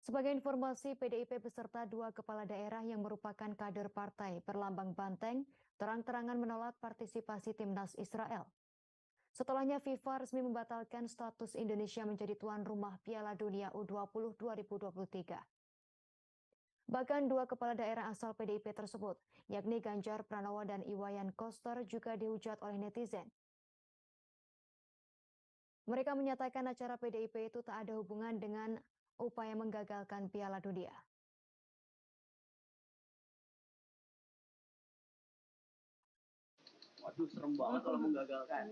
Sebagai informasi, PDIP beserta 2 kepala daerah yang merupakan kader partai berlambang banteng terang-terangan menolak partisipasi timnas Israel. Setelahnya FIFA resmi membatalkan status Indonesia menjadi tuan rumah Piala Dunia U20 2023. Bahkan 2 kepala daerah asal PDIP tersebut, yakni Ganjar Pranowo dan Iwayan Koster juga dihujat oleh netizen. Mereka menyatakan acara PDIP itu tak ada hubungan dengan upaya menggagalkan Piala Dunia. Waduh, serem banget kalau menggagalkan.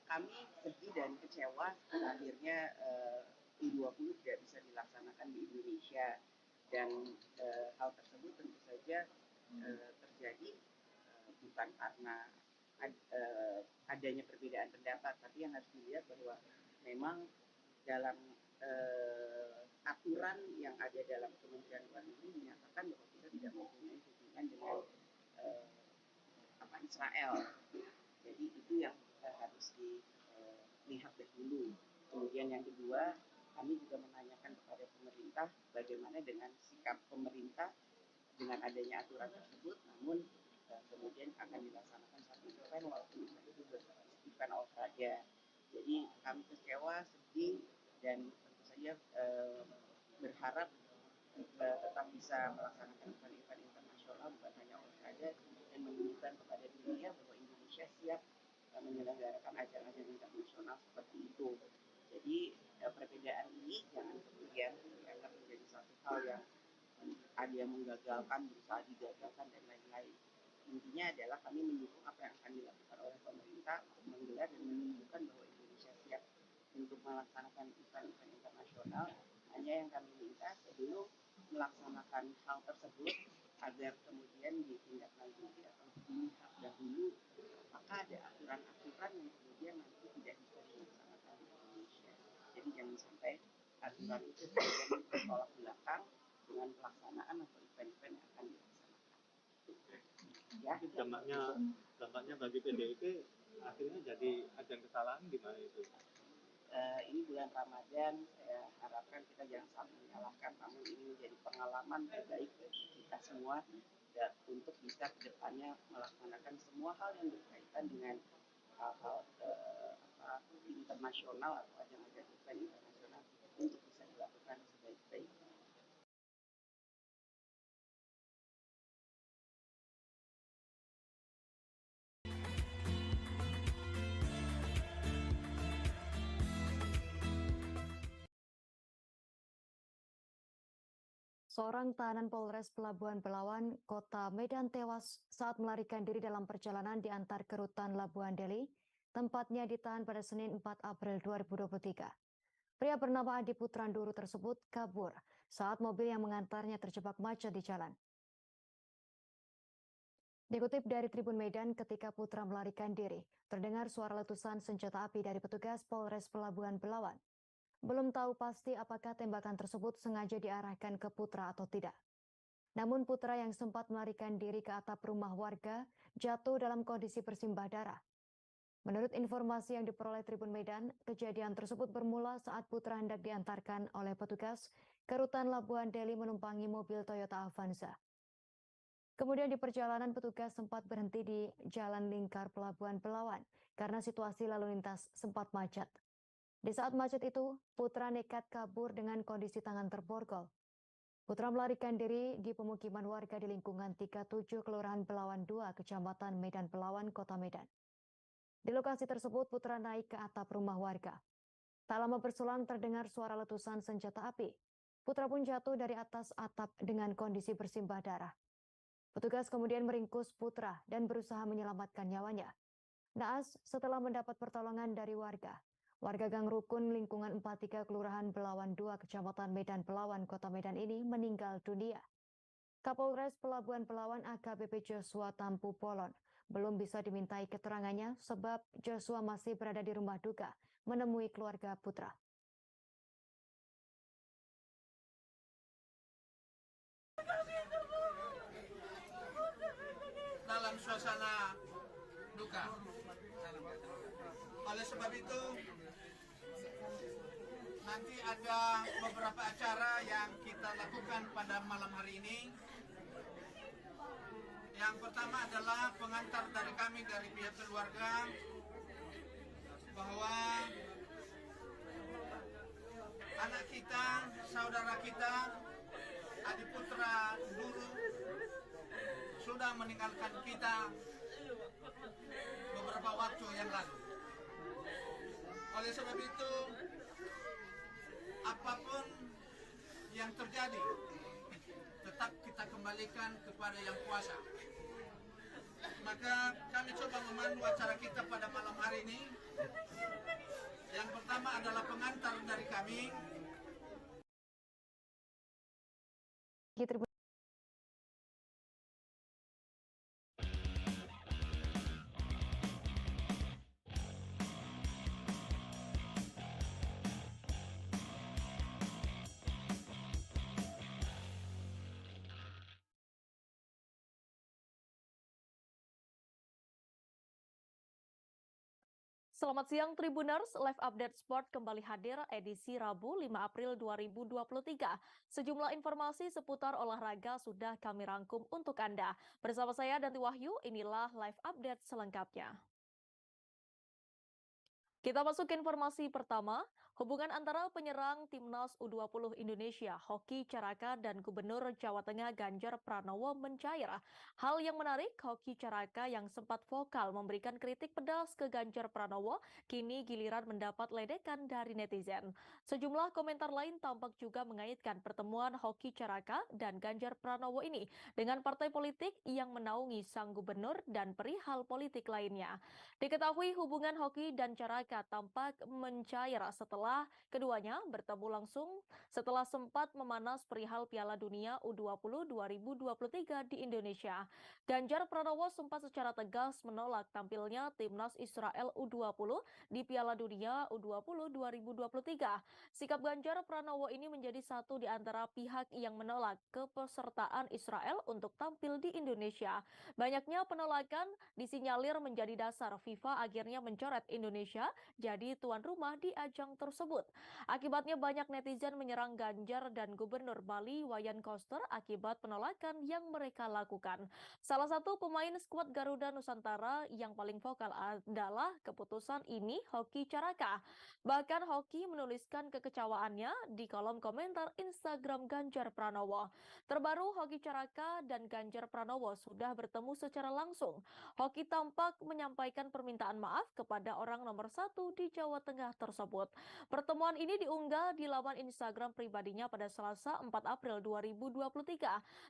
Kami sedih dan kecewa akhirnya U20 tidak bisa dilaksanakan di Indonesia, dan hal tersebut tentu saja terjadi bukan karena adanya perbedaan pendapat, tapi yang harus dilihat bahwa memang dalam aturan yang ada dalam Kementerian Luar Negeri menyatakan bahwa kita tidak mempunyai hubungan dengan Israel. Jadi itu yang harus dilihat dahulu. Kemudian yang kedua, kami juga menanyakan kepada pemerintah bagaimana dengan sikap pemerintah dengan adanya aturan tersebut, namun kemudian akan dilaksanakan satu event walaupun itu event olahraga. Jadi kami kecewa, sedih, dan tentu saja berharap tetap bisa melaksanakan event-event internasional bukan hanya olahraga dan menunjukkan kepada dunia bahwa Indonesia siap menyelenggarakan ajang-ajang internasional seperti itu. Jadi perbedaan ini jangan kemudian dianggap menjadi satu hal yang ada yang menggagalkan, berusaha digagalkan dan lain-lain. Intinya adalah kami mendukung apa yang akan dilakukan oleh pemerintah untuk menggelar dan menunjukkan bahwa Indonesia siap untuk melaksanakan event-event internasional. Hanya yang kami minta sebelum melaksanakan hal tersebut agar kemudian ditindaklanjuti atau dilihat dahulu apakah ada aturan-aturan yang kemudian nanti tidak bisa dilaksanakan di Indonesia. Jadi jangan sampai aturan itu kemudian bertolak belakang dengan pelaksanaan atau event-event yang akan dilaksanakan. Ya, dampaknya bagi PDIP akhirnya jadi ajang kesalahan gimana itu? Ini bulan Ramadan, saya harapkan kita jangan saling menyalahkan, namun ini menjadi pengalaman terbaik bagi kita semua dan untuk bisa ke depannya melaksanakan semua hal yang berkaitan dengan hal-hal internasional atau ajang-ajang event internasional untuk bisa dilakukan sebaik-baiknya. Seorang tahanan Polres Pelabuhan Belawan, Kota Medan tewas saat melarikan diri dalam perjalanan diantar ke rutan Labuan Deli. Tempatnya ditahan pada Senin 4 April 2023. Pria bernama Adi Putranduru tersebut kabur saat mobil yang mengantarnya terjebak macet di jalan. Dikutip dari Tribun Medan, ketika Putra melarikan diri, terdengar suara letusan senjata api dari petugas Polres Pelabuhan Belawan. Belum tahu pasti apakah tembakan tersebut sengaja diarahkan ke Putra atau tidak. Namun Putra yang sempat melarikan diri ke atap rumah warga jatuh dalam kondisi bersimbah darah. Menurut informasi yang diperoleh Tribun Medan, kejadian tersebut bermula saat Putra hendak diantarkan oleh petugas ke rutan Labuan Deli menumpangi mobil Toyota Avanza. Kemudian di perjalanan petugas sempat berhenti di Jalan Lingkar Pelabuhan Belawan karena situasi lalu lintas sempat macet. Di saat macet itu, Putra nekat kabur dengan kondisi tangan terborgol. Putra melarikan diri di pemukiman warga di lingkungan 37 Kelurahan Belawan 2, Kecamatan Medan Belawan, Kota Medan. Di lokasi tersebut, Putra naik ke atap rumah warga. Tak lama berselang terdengar suara letusan senjata api. Putra pun jatuh dari atas atap dengan kondisi bersimbah darah. Petugas kemudian meringkus Putra dan berusaha menyelamatkan nyawanya. Naas, setelah mendapat pertolongan dari warga Gang Rukun lingkungan 43 Kelurahan Belawan 2 Kecamatan Medan Belawan Kota Medan ini meninggal dunia. Kapolres Pelabuhan Belawan AKBP Joshua Tampu Polon belum bisa dimintai keterangannya sebab Joshua masih berada di rumah duka menemui keluarga Putra. Dalam suasana duka. Oleh sebab itu, nanti ada beberapa acara yang kita lakukan pada malam hari ini. Yang pertama adalah pengantar dari kami dari pihak keluarga bahwa anak kita, saudara kita, Adi Putranduru sudah meninggalkan kita beberapa waktu yang lalu. Oleh sebab itu, apapun yang terjadi, tetap kita kembalikan kepada Yang Kuasa. Maka kami coba memandu acara kita pada malam hari ini. Yang pertama adalah pengantar dari kami. Selamat siang Tribuners, Live Update Sport kembali hadir edisi Rabu 5 April 2023. Sejumlah informasi seputar olahraga sudah kami rangkum untuk Anda. Bersama saya Danti Wahyu, inilah Live Update selengkapnya. Kita masuk ke informasi pertama, hubungan antara penyerang Timnas U20 Indonesia, Hoki Caraka dan Gubernur Jawa Tengah Ganjar Pranowo mencair. Hal yang menarik, Hoki Caraka yang sempat vokal memberikan kritik pedas ke Ganjar Pranowo, kini giliran mendapat ledekan dari netizen. Sejumlah komentar lain tampak juga mengaitkan pertemuan Hoki Caraka dan Ganjar Pranowo ini dengan partai politik yang menaungi sang gubernur dan perihal politik lainnya. Diketahui hubungan Hoki dan Caraka tampak mencair setelah keduanya bertemu langsung setelah sempat memanas perihal Piala Dunia U20 2023 di Indonesia. Ganjar Pranowo sempat secara tegas menolak tampilnya timnas Israel U20 di Piala Dunia U20 2023. Sikap Ganjar Pranowo ini menjadi satu di antara pihak yang menolak kepesertaan Israel untuk tampil di Indonesia. Banyaknya penolakan disinyalir menjadi dasar FIFA akhirnya mencoret Indonesia jadi tuan rumah di ajang tersebut. Akibatnya banyak netizen menyerang Ganjar dan Gubernur Bali Wayan Koster akibat penolakan yang mereka lakukan. Salah satu pemain skuad Garuda Nusantara yang paling vokal adalah keputusan ini Hoki Caraka. Bahkan Hoki menuliskan kekecewaannya di kolom komentar Instagram Ganjar Pranowo. Terbaru Hoki Caraka dan Ganjar Pranowo sudah bertemu secara langsung. Hoki tampak menyampaikan permintaan maaf kepada orang nomor 1 di Jawa Tengah tersebut. Pertemuan ini diunggah di laman Instagram pribadinya pada Selasa 4 April 2023.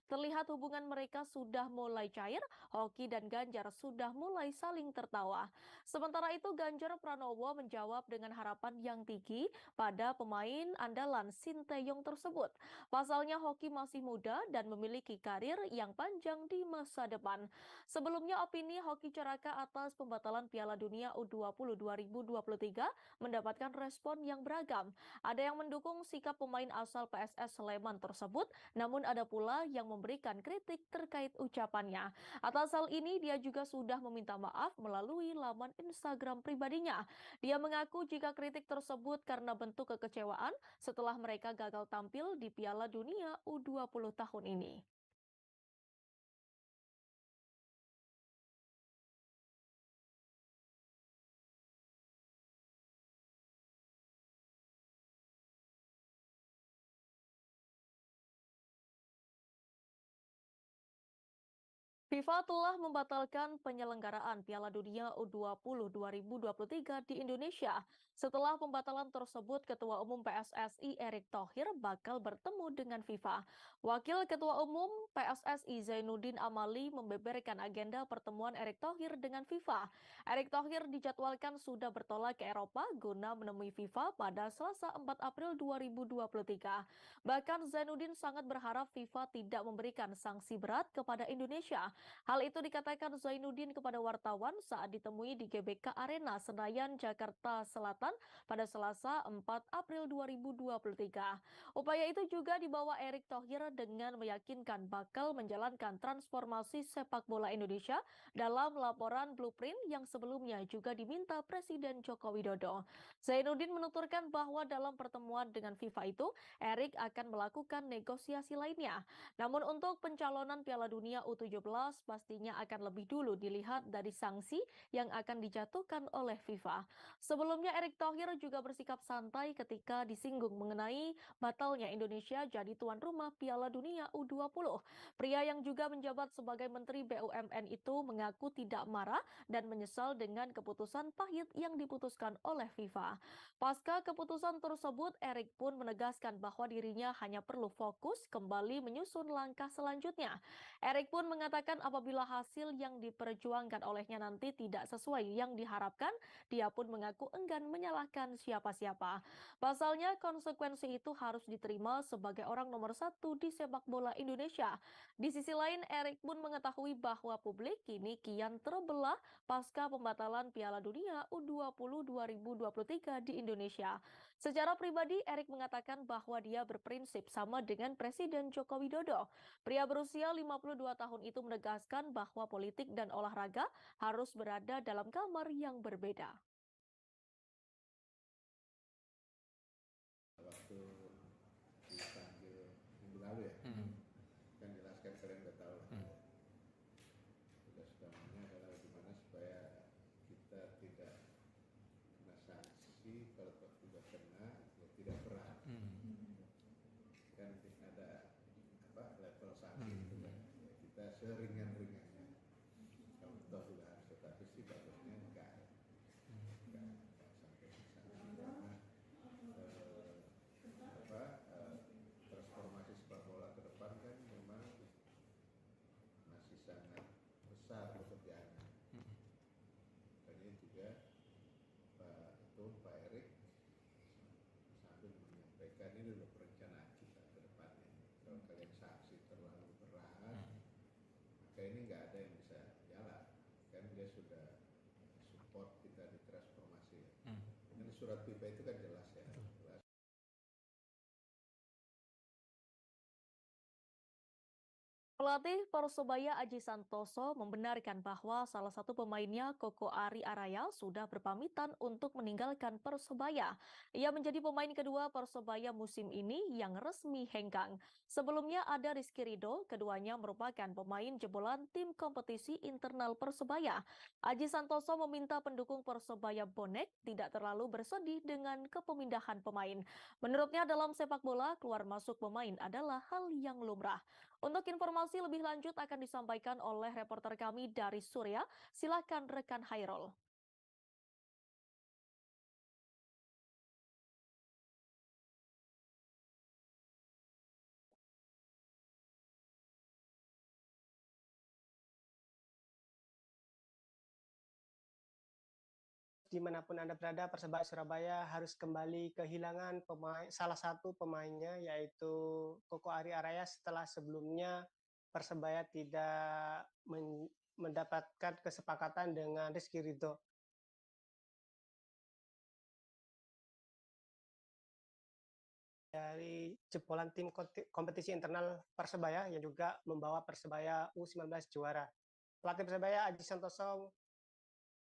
Terlihat hubungan mereka sudah mulai cair, Hoki dan Ganjar sudah mulai saling tertawa. Sementara itu Ganjar Pranowo menjawab dengan harapan yang tinggi pada pemain andalan Sinteyong tersebut. Pasalnya Hoki masih muda dan memiliki karir yang panjang di masa depan. Sebelumnya opini Hoki Caraka atas pembatalan Piala Dunia U20 2023 mendapatkan respon yang beragam. Ada yang mendukung sikap pemain asal PSS Sleman tersebut, namun ada pula yang memberikan kritik terkait ucapannya. Atas hal ini dia juga sudah meminta maaf melalui laman Instagram pribadinya. Dia mengaku jika kritik tersebut karena bentuk kekecewaan setelah mereka gagal tampil di Piala Dunia U20 tahun ini. FIFA telah membatalkan penyelenggaraan Piala Dunia U20 2023 di Indonesia. Setelah pembatalan tersebut, Ketua Umum PSSI Erick Thohir bakal bertemu dengan FIFA. Wakil Ketua Umum PSSI Zainuddin Amali membeberkan agenda pertemuan Erick Thohir dengan FIFA. Erick Thohir dijadwalkan sudah bertolak ke Eropa guna menemui FIFA pada Selasa 4 April 2023. Bahkan Zainuddin sangat berharap FIFA tidak memberikan sanksi berat kepada Indonesia. Hal itu dikatakan Zainuddin kepada wartawan saat ditemui di GBK Arena Senayan, Jakarta Selatan pada Selasa 4 April 2023. Upaya itu juga dibawa Erick Thohir dengan meyakinkan bakal menjalankan transformasi sepak bola Indonesia dalam laporan blueprint yang sebelumnya juga diminta Presiden Joko Widodo. Zainuddin menuturkan bahwa dalam pertemuan dengan FIFA itu, Erick akan melakukan negosiasi lainnya. Namun untuk pencalonan Piala Dunia U17 pastinya akan lebih dulu dilihat dari sanksi yang akan dijatuhkan oleh FIFA. Sebelumnya Erick Thohir juga bersikap santai ketika disinggung mengenai batalnya Indonesia jadi tuan rumah Piala Dunia U20. Pria yang juga menjabat sebagai Menteri BUMN itu mengaku tidak marah dan menyesal dengan keputusan pahit yang diputuskan oleh FIFA. Pasca keputusan tersebut, Erick pun menegaskan bahwa dirinya hanya perlu fokus kembali menyusun langkah selanjutnya. Erick pun mengatakan apabila hasil yang diperjuangkan olehnya nanti tidak sesuai yang diharapkan, dia pun mengaku enggan menyalahkan siapa-siapa. Pasalnya konsekuensi itu harus diterima sebagai orang nomor 1 di sepak bola Indonesia. Di sisi lain, Erick pun mengetahui bahwa publik kini kian terbelah pasca pembatalan Piala Dunia U20 2023 di Indonesia. Secara pribadi, Erick mengatakan bahwa dia berprinsip sama dengan Presiden Joko Widodo. Pria berusia 52 tahun itu menegaskan bahwa politik dan olahraga harus berada dalam kamar yang berbeda. kalian udah tahu lah. Tugas utamanya adalah bagaimana supaya kita tidak kena sanksi, kalau sudah kena ya tidak berat. Kan ada level sanksi itu kan, ya, kita seringan-ringannya. Kalau toh juga harus, tetapi sih bagusnya enggak sampai sanksi karena transformasi sepak bola ke depan kan memang masih sangat besar pekerjaannya. Makanya juga Pak Erik sambil menyampaikan ini loh perencanaan kita ke depannya. Kalau kalian sanksi terlalu berat, maka ini nggak ada yang bisa jalan. Kan dia sudah support kita di transformasi. Ini surat FIFA itu kan jelas ya. Pelatih Persebaya Aji Santoso membenarkan bahwa salah satu pemainnya Koko Ari Araya sudah berpamitan untuk meninggalkan Persebaya. Ia menjadi pemain kedua Persebaya musim ini yang resmi hengkang. Sebelumnya ada Rizky Ridho, keduanya merupakan pemain jebolan tim kompetisi internal Persebaya. Aji Santoso meminta pendukung Persebaya bonek tidak terlalu bersedih dengan kepemindahan pemain. Menurutnya dalam sepak bola, keluar masuk pemain adalah hal yang lumrah. Untuk informasi lebih lanjut akan disampaikan oleh reporter kami dari Surya. Silakan rekan Hairul. Dimanapun Anda berada, Persebaya Surabaya harus kembali kehilangan salah satu pemainnya, yaitu Koko Ari Araya, setelah sebelumnya Persebaya tidak mendapatkan kesepakatan dengan Rizky Ridho. Dari jebolan tim kompetisi internal Persebaya yang juga membawa Persebaya U19 juara. Pelatih Persebaya Aji Santoso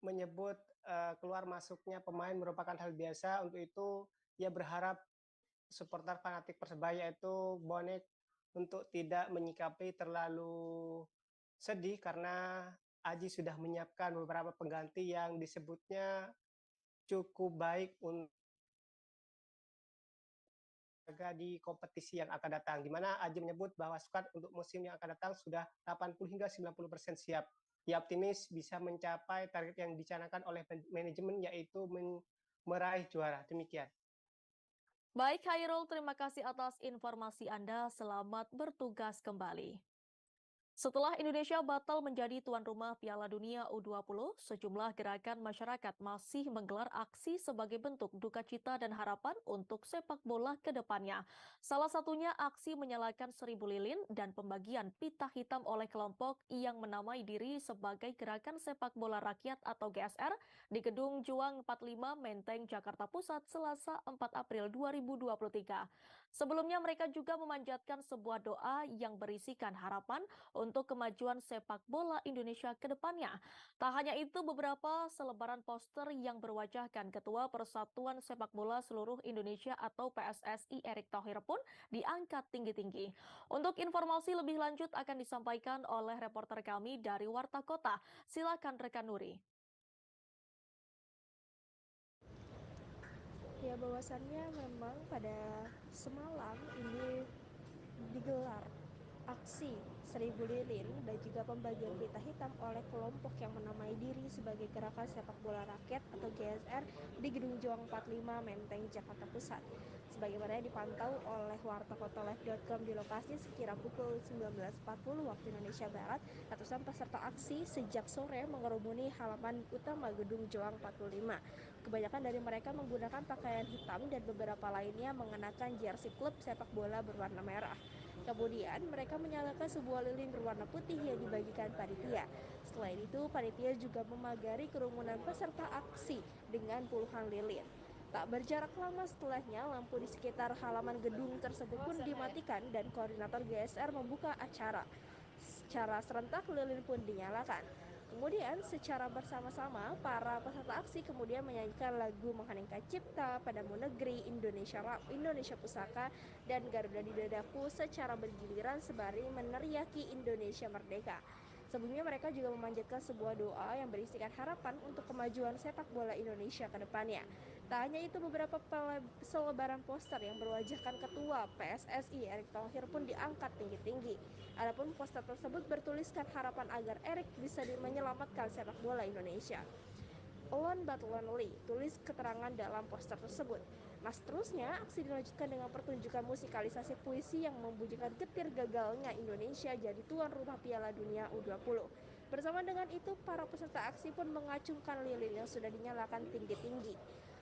menyebut keluar masuknya pemain merupakan hal biasa. Untuk itu ia berharap supporter fanatik Persebaya itu bonek untuk tidak menyikapi terlalu sedih, karena Aji sudah menyiapkan beberapa pengganti yang disebutnya cukup baik untuk di kompetisi yang akan datang, di mana Aji menyebut bahwa skuad untuk musim yang akan datang sudah 80 hingga 90% siap. Ia optimis bisa mencapai target yang dicanangkan oleh manajemen, yaitu meraih juara. Demikian. Baik Hairul, terima kasih atas informasi Anda. Selamat bertugas kembali. Setelah Indonesia batal menjadi tuan rumah Piala Dunia U20, sejumlah gerakan masyarakat masih menggelar aksi sebagai bentuk duka cita dan harapan untuk sepak bola ke depannya. Salah satunya aksi menyalakan 1000 lilin dan pembagian pita hitam oleh kelompok yang menamai diri sebagai Gerakan Sepak Bola Rakyat atau GSR di Gedung Juang 45 Menteng, Jakarta Pusat, Selasa 4 April 2023. Sebelumnya mereka juga memanjatkan sebuah doa yang berisikan harapan untuk kemajuan sepak bola Indonesia ke depannya. Tak hanya itu, beberapa selebaran poster yang berwajahkan Ketua Persatuan Sepak Bola Seluruh Indonesia atau PSSI Erick Thohir pun diangkat tinggi-tinggi. Untuk informasi lebih lanjut akan disampaikan oleh reporter kami dari Warta Kota. Silakan rekan Nuri. Ya, bahwasannya memang pada semalam ini digelar aksi 1000 lilin dan juga pembagian pita hitam oleh kelompok yang menamai diri sebagai Gerakan Sepak Bola Rakyat atau GSR di Gedung Juang 45 Menteng, Jakarta Pusat. Sebagaimana dipantau oleh wartakotalive.com di lokasi sekira pukul 19.40 waktu Indonesia Barat, ratusan peserta aksi sejak sore mengerumuni halaman utama Gedung Juang 45. Kebanyakan dari mereka menggunakan pakaian hitam dan beberapa lainnya mengenakan jersey klub sepak bola berwarna merah. Kemudian mereka menyalakan sebuah lilin berwarna putih yang dibagikan panitia. Selain itu, panitia juga memagari kerumunan peserta aksi dengan puluhan lilin. Tak berjarak lama setelahnya, lampu di sekitar halaman gedung tersebut pun dimatikan dan koordinator GSR membuka acara. Secara serentak lilin pun dinyalakan. Kemudian secara bersama-sama para peserta aksi kemudian menyanyikan lagu Mengheningkan Cipta, Padamu Negeri, Indonesia Pusaka, dan Garuda di Dadaku secara bergiliran sembari meneriaki Indonesia Merdeka. Sebelumnya mereka juga memanjatkan sebuah doa yang berisikan harapan untuk kemajuan sepak bola Indonesia ke depannya. Tak hanya itu, beberapa selebaran poster yang berwajahkan Ketua PSSI Erick Thohir pun diangkat tinggi-tinggi. Adapun poster tersebut bertuliskan harapan agar Erick bisa menyelamatkan sepak bola Indonesia. Alone but lonely, tulis keterangan dalam poster tersebut. Nah, seterusnya aksi dilanjutkan dengan pertunjukan musikalisasi puisi yang membunyikan getir gagalnya Indonesia jadi tuan rumah Piala Dunia U20. Bersama dengan itu, para peserta aksi pun mengacungkan lilin yang sudah dinyalakan tinggi-tinggi.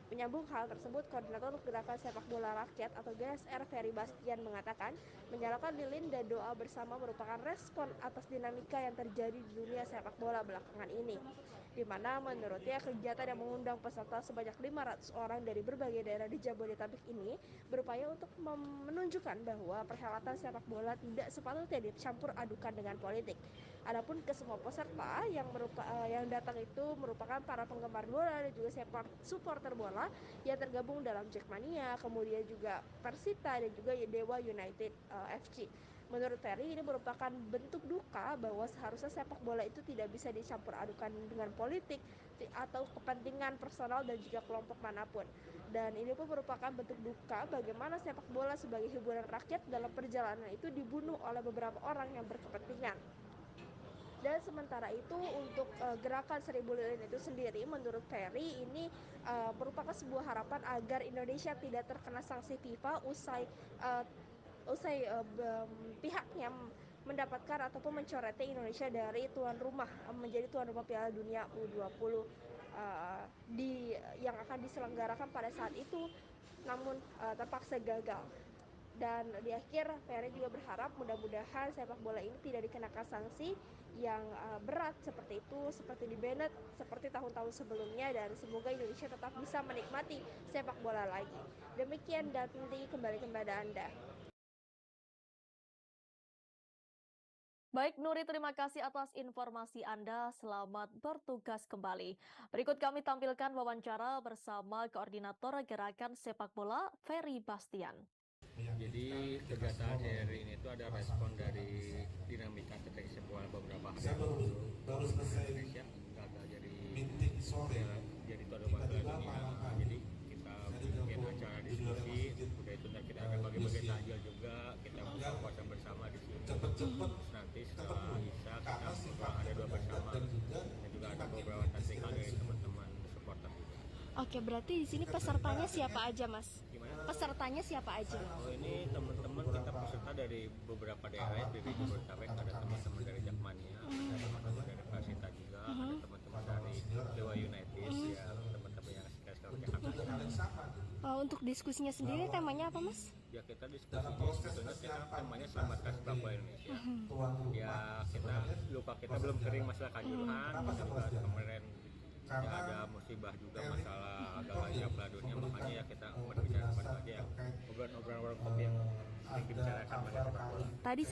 Menyambung hal tersebut, Koordinator Gerakan Sepak Bola Rakyat atau GSR Ferry Bastian mengatakan, menyalakan lilin dan doa bersama merupakan respon atas dinamika yang terjadi di dunia sepak bola belakangan ini, di mana menurutnya kegiatan yang mengundang peserta sebanyak 500 orang dari berbagai daerah di Jabodetabek ini berupaya untuk menunjukkan bahwa perhelatan sepak bola tidak sepatutnya dicampur adukan dengan politik. Adapun ke semua peserta yang datang itu merupakan para penggemar bola dan juga supporter bola yang tergabung dalam Jackmania, kemudian juga Persita dan juga Dewa United FC. Menurut Ferry, ini merupakan bentuk duka bahwa seharusnya sepak bola itu tidak bisa dicampur adukan dengan politik atau kepentingan personal dan juga kelompok manapun. Dan ini pun merupakan bentuk duka bagaimana sepak bola sebagai hiburan rakyat dalam perjalanan itu dibunuh oleh beberapa orang yang berkepentingan. Dan sementara itu untuk gerakan 1000 lilin itu sendiri, menurut Ferry ini merupakan sebuah harapan agar Indonesia tidak terkena sanksi FIFA usai pihaknya mendapatkan ataupun mencoretnya Indonesia dari menjadi tuan rumah Piala Dunia U20 yang akan diselenggarakan pada saat itu, namun terpaksa gagal. Dan di akhir, Ferry juga berharap mudah-mudahan sepak bola ini tidak dikenakan sanksi yang berat seperti itu, seperti di Bennett, seperti tahun-tahun sebelumnya, dan semoga Indonesia tetap bisa menikmati sepak bola lagi. Demikian, dan nanti kembali kepada Anda. Baik, Nuri, terima kasih atas informasi Anda. Selamat bertugas kembali. Berikut kami tampilkan wawancara bersama Koordinator Gerakan Sepak Bola, Ferry Bastian. Jadi kegiatan hari ini itu ada respon dari dinamika terkait sepak bola beberapa hari lalu. Indonesia gagal jadi tuan rumah Piala Dunia. Jadi kita bikin acara diskusi, udah itu kita akan bagi-bagi takjil juga, kita buka puasa bersama di sini. Terus nanti setelah Isya kita ada doa bersama dan juga ada beberapa tantangan dari teman-teman supporter juga. Oke, berarti di sini pesertanya siapa aja, Mas? Gimana? Pesertanya siapa aja? Oh, ini teman-teman kita peserta dari beberapa daerah di Jabodetabek, ada teman-teman dari Jackmania, ada teman-teman dari Persita juga, ada teman-teman dari Dewa United, ya teman-teman yang sekarang Jakarta. Untuk diskusinya sendiri temanya apa, Mas? Ya kita diskusinya sebetulnya kita temanya selamatkan sepak bola Indonesia. Ya kita belum kering masalah kanjuruhan, kita juga kemarin ya ada musibah juga masalah gagalnya Piala Dunia, makanya ya kita berbicara pada aja ya obrolan World Cup yang sering dibicarakan pada sepak bola. Tadi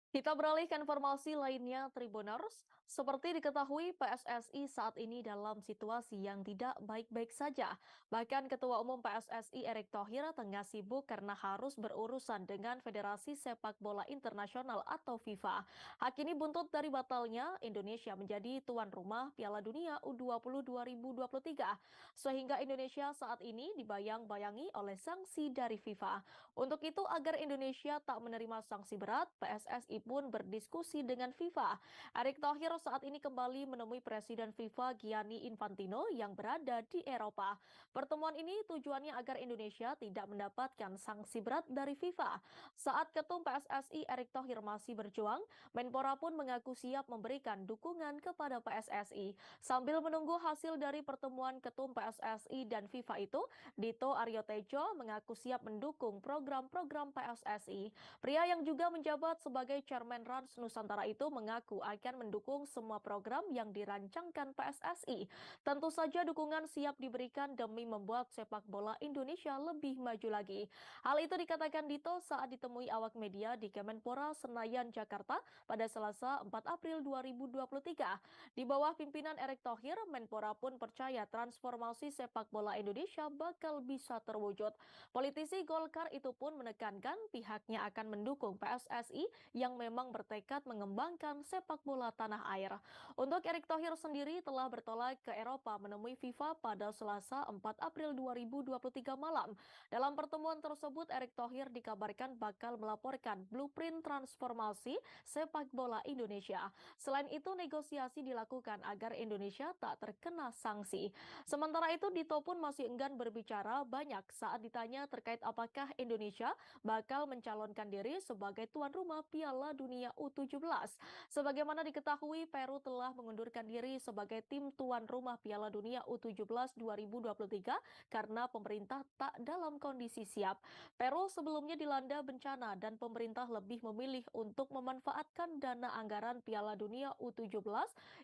Kita beralih ke informasi lainnya, Tribuners. Seperti diketahui, PSSI saat ini dalam situasi yang tidak baik-baik saja. Bahkan Ketua Umum PSSI Erick Thohir tengah sibuk karena harus berurusan dengan Federasi Sepak Bola Internasional atau FIFA. Hak ini buntut dari batalnya Indonesia menjadi tuan rumah Piala Dunia U20 2023. Sehingga Indonesia saat ini dibayang-bayangi oleh sanksi dari FIFA. Untuk itu, agar Indonesia tak menerima sanksi berat, PSSI pun berdiskusi dengan FIFA. Erick Thohir saat ini kembali menemui Presiden FIFA Gianni Infantino yang berada di Eropa. Pertemuan ini tujuannya agar Indonesia tidak mendapatkan sanksi berat dari FIFA. Saat Ketum PSSI Erick Thohir masih berjuang, Menpora pun mengaku siap memberikan dukungan kepada PSSI. Sambil menunggu hasil dari pertemuan Ketum PSSI dan FIFA itu, Dito Aryo Tejo mengaku siap mendukung program-program PSSI. Pria yang juga menjabat sebagai Chairman Rans Nusantara itu mengaku akan mendukung semua program yang dirancangkan PSSI. Tentu saja dukungan siap diberikan demi membuat sepak bola Indonesia lebih maju lagi. Hal itu dikatakan Dito saat ditemui awak media di Kemenpora Senayan, Jakarta pada Selasa 4 April 2023. Di bawah pimpinan Erick Thohir, Menpora pun percaya transformasi sepak bola Indonesia bakal bisa terwujud. Politisi Golkar itu pun menekankan pihaknya akan mendukung PSSI yang memang bertekad mengembangkan sepak bola tanah air. Untuk Erick Thohir sendiri telah bertolak ke Eropa menemui FIFA pada Selasa 4 April 2023 malam. Dalam pertemuan tersebut, Erick Thohir dikabarkan bakal melaporkan blueprint transformasi sepak bola Indonesia. Selain itu, negosiasi dilakukan agar Indonesia tak terkena sanksi. Sementara itu, Dito pun masih enggan berbicara banyak saat ditanya terkait apakah Indonesia bakal mencalonkan diri sebagai tuan rumah Piala Dunia U17. Sebagaimana diketahui, Peru telah mengundurkan diri sebagai tim tuan rumah Piala Dunia U17 2023 karena pemerintah tak dalam kondisi siap. Peru sebelumnya dilanda bencana dan pemerintah lebih memilih untuk memanfaatkan dana anggaran Piala Dunia U17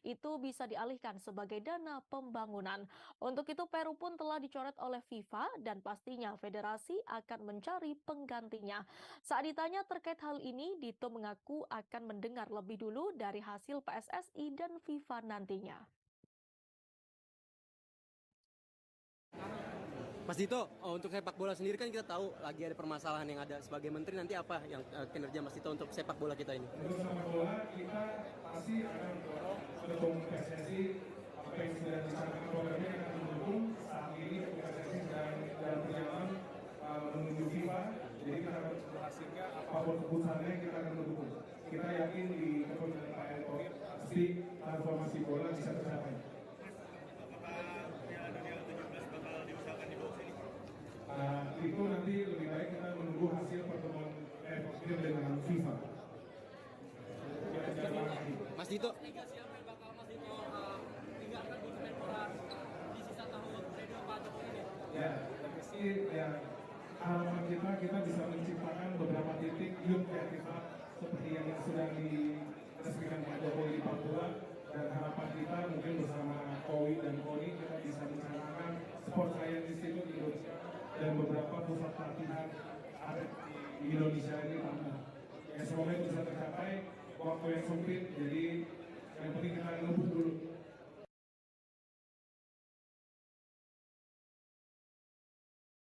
itu bisa dialihkan sebagai dana pembangunan. Untuk itu, Peru pun telah dicoret oleh FIFA dan pastinya federasi akan mencari penggantinya. Saat ditanya terkait hal ini, Dito mengaku akan mendengar lebih dulu dari hasil PSSI dan FIFA nantinya. Mas Dito, untuk sepak bola sendiri kan kita tahu lagi ada permasalahan yang ada. Sebagai menteri nanti apa yang kinerja Mas Dito untuk sepak bola kita ini? Untuk sepak bola kita pasti akan mendukung PSSI, apa yang sudah disampaikan programnya kita mendukung. Saat ini PSSI sedang dalam perjalanan menuju FIFA, jadi kita akan hasilnya apapun keputusannya kita akan mendukung. Kita yakin di kepemimpinan Pak Erick Thohir pasti transformasi bola bisa tercapai. Itu nanti lebih baik kita menunggu hasil pertemuan Thohir dengan FIFA. Mas Dito. Ya, pasti ya harapan kita bisa menciptakan beberapa titik youth kita seperti yang sedang diresmikan Pak Jokowi di Papua, dan harapan kita mungkin bersama Kowi dan Koni kita bisa mencanangkan Sport Science Institute Indonesia dan beberapa pusat pelatihan ada di Indonesia ini tambah. Ya semoga itu bisa tercapai, waktu yang sempit, jadi yang penting kita ngebut dulu.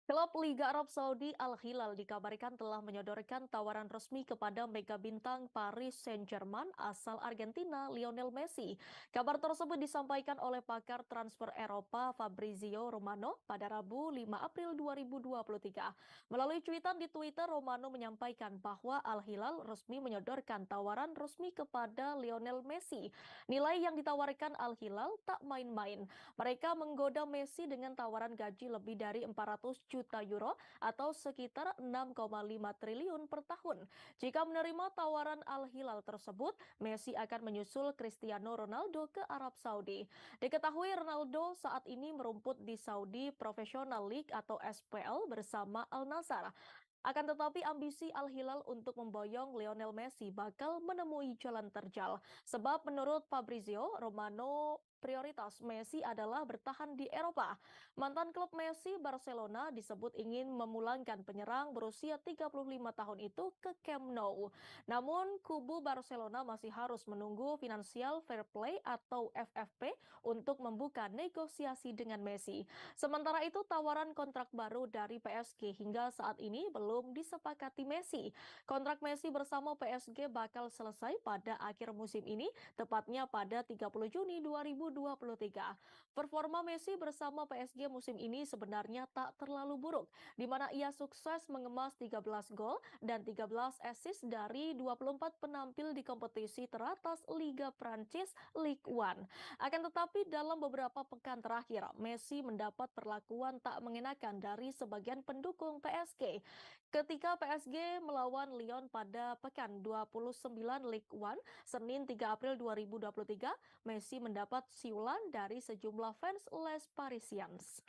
Klub Liga Arab Saudi Al Hilal dikabarkan telah menyodorkan tawaran resmi kepada mega bintang Paris Saint-Germain asal Argentina Lionel Messi. Kabar tersebut disampaikan oleh pakar transfer Eropa Fabrizio Romano pada Rabu 5 April 2023. Melalui cuitan di Twitter, Romano menyampaikan bahwa Al Hilal resmi menyodorkan tawaran resmi kepada Lionel Messi. Nilai yang ditawarkan Al Hilal tak main-main. Mereka menggoda Messi dengan tawaran gaji lebih dari 400 juta euro atau sekitar 6,5 triliun per tahun. Jika menerima tawaran Al Hilal tersebut, Messi akan menyusul Cristiano Ronaldo ke Arab Saudi. Diketahui Ronaldo saat ini merumput di Saudi Professional League atau SPL bersama Al Nassr. Akan tetapi ambisi Al Hilal untuk memboyong Lionel Messi bakal menemui jalan terjal. Sebab menurut Fabrizio Romano, prioritas Messi adalah bertahan di Eropa. Mantan klub Messi, Barcelona, disebut ingin memulangkan penyerang berusia 35 tahun itu ke Camp Nou. Namun, kubu Barcelona masih harus menunggu Financial Fair Play atau FFP untuk membuka negosiasi dengan Messi. Sementara itu, tawaran kontrak baru dari PSG hingga saat ini belum disepakati Messi. Kontrak Messi bersama PSG bakal selesai pada akhir musim ini, tepatnya pada 30 Juni 2023. Performa Messi bersama PSG musim ini sebenarnya tak terlalu buruk, di mana ia sukses mengemas 13 gol dan 13 assist dari 24 penampil di kompetisi teratas Liga Prancis Ligue 1. Akan tetapi dalam beberapa pekan terakhir, Messi mendapat perlakuan tak mengenakan dari sebagian pendukung PSG. Ketika PSG melawan Lyon pada pekan 29 Ligue 1, Senin 3 April 2023, Messi mendapat siulan dari sejumlah fans Les Parisiens.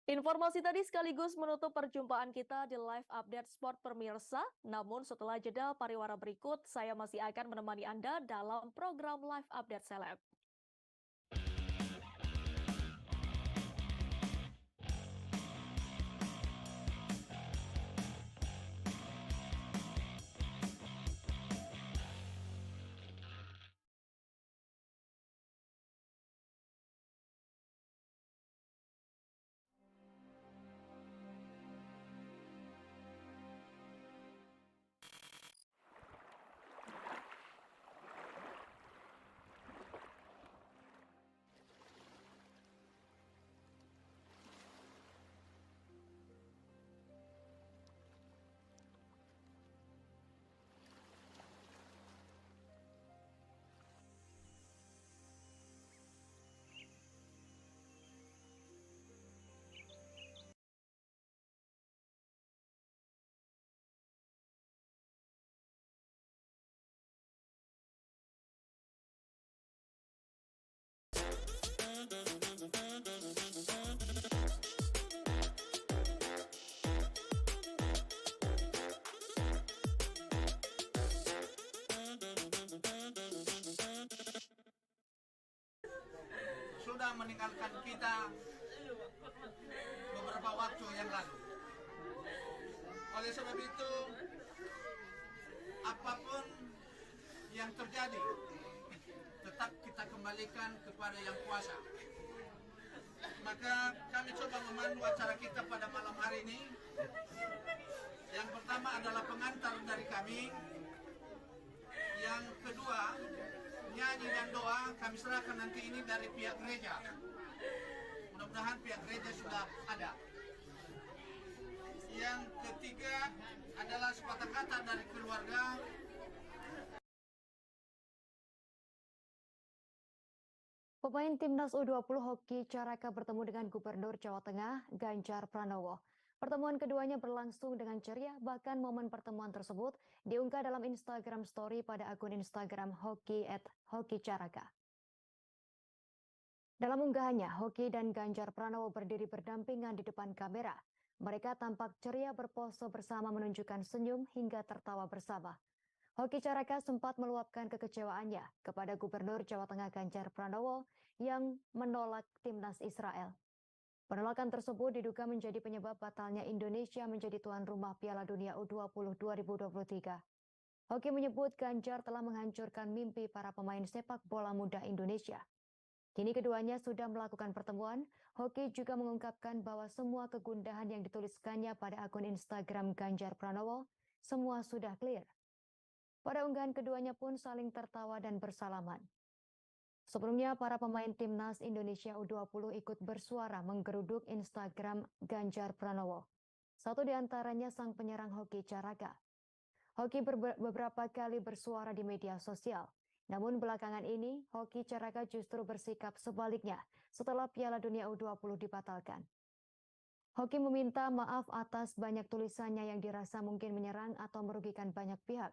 Informasi tadi sekaligus menutup perjumpaan kita di live update sport pemirsa. Namun setelah jeda pariwara berikut, saya masih akan menemani Anda dalam program live update seleb. Sudah meninggalkan kita beberapa waktu yang lalu. Oleh sebab itu, apapun yang terjadi, tetap kita kembalikan kepada Yang Kuasa. Maka kami coba memandu acara kita pada malam hari ini. Yang pertama adalah pengantar dari kami. Yang kedua, nyanyi dan doa kami serahkan nanti ini dari pihak gereja. Mudah-mudahan pihak gereja sudah ada. Yang ketiga adalah sepatah kata dari keluarga. Pemain Timnas U20 Hoki Caraka bertemu dengan Gubernur Jawa Tengah, Ganjar Pranowo. Pertemuan keduanya berlangsung dengan ceria, bahkan momen pertemuan tersebut diunggah dalam Instagram Story pada akun Instagram Hoki Caraka. Dalam unggahannya, Hoki dan Ganjar Pranowo berdiri berdampingan di depan kamera. Mereka tampak ceria berpose bersama menunjukkan senyum hingga tertawa bersama. Hoki Caraka sempat meluapkan kekecewaannya kepada Gubernur Jawa Tengah Ganjar Pranowo yang menolak timnas Israel. Penolakan tersebut diduga menjadi penyebab batalnya Indonesia menjadi tuan rumah Piala Dunia U20 2023. Hoki menyebut Ganjar telah menghancurkan mimpi para pemain sepak bola muda Indonesia. Kini keduanya sudah melakukan pertemuan. Hoki juga mengungkapkan bahwa semua kegundahan yang dituliskannya pada akun Instagram Ganjar Pranowo semua sudah clear. Pada unggahan keduanya pun saling tertawa dan bersalaman. Sebelumnya, para pemain Timnas Indonesia U20 ikut bersuara menggeruduk Instagram Ganjar Pranowo. Satu di antaranya sang penyerang Hoki Caraka. Hoki beberapa kali bersuara di media sosial. Namun belakangan ini, Hoki Caraka justru bersikap sebaliknya setelah Piala Dunia U20 dibatalkan. Hoki meminta maaf atas banyak tulisannya yang dirasa mungkin menyerang atau merugikan banyak pihak.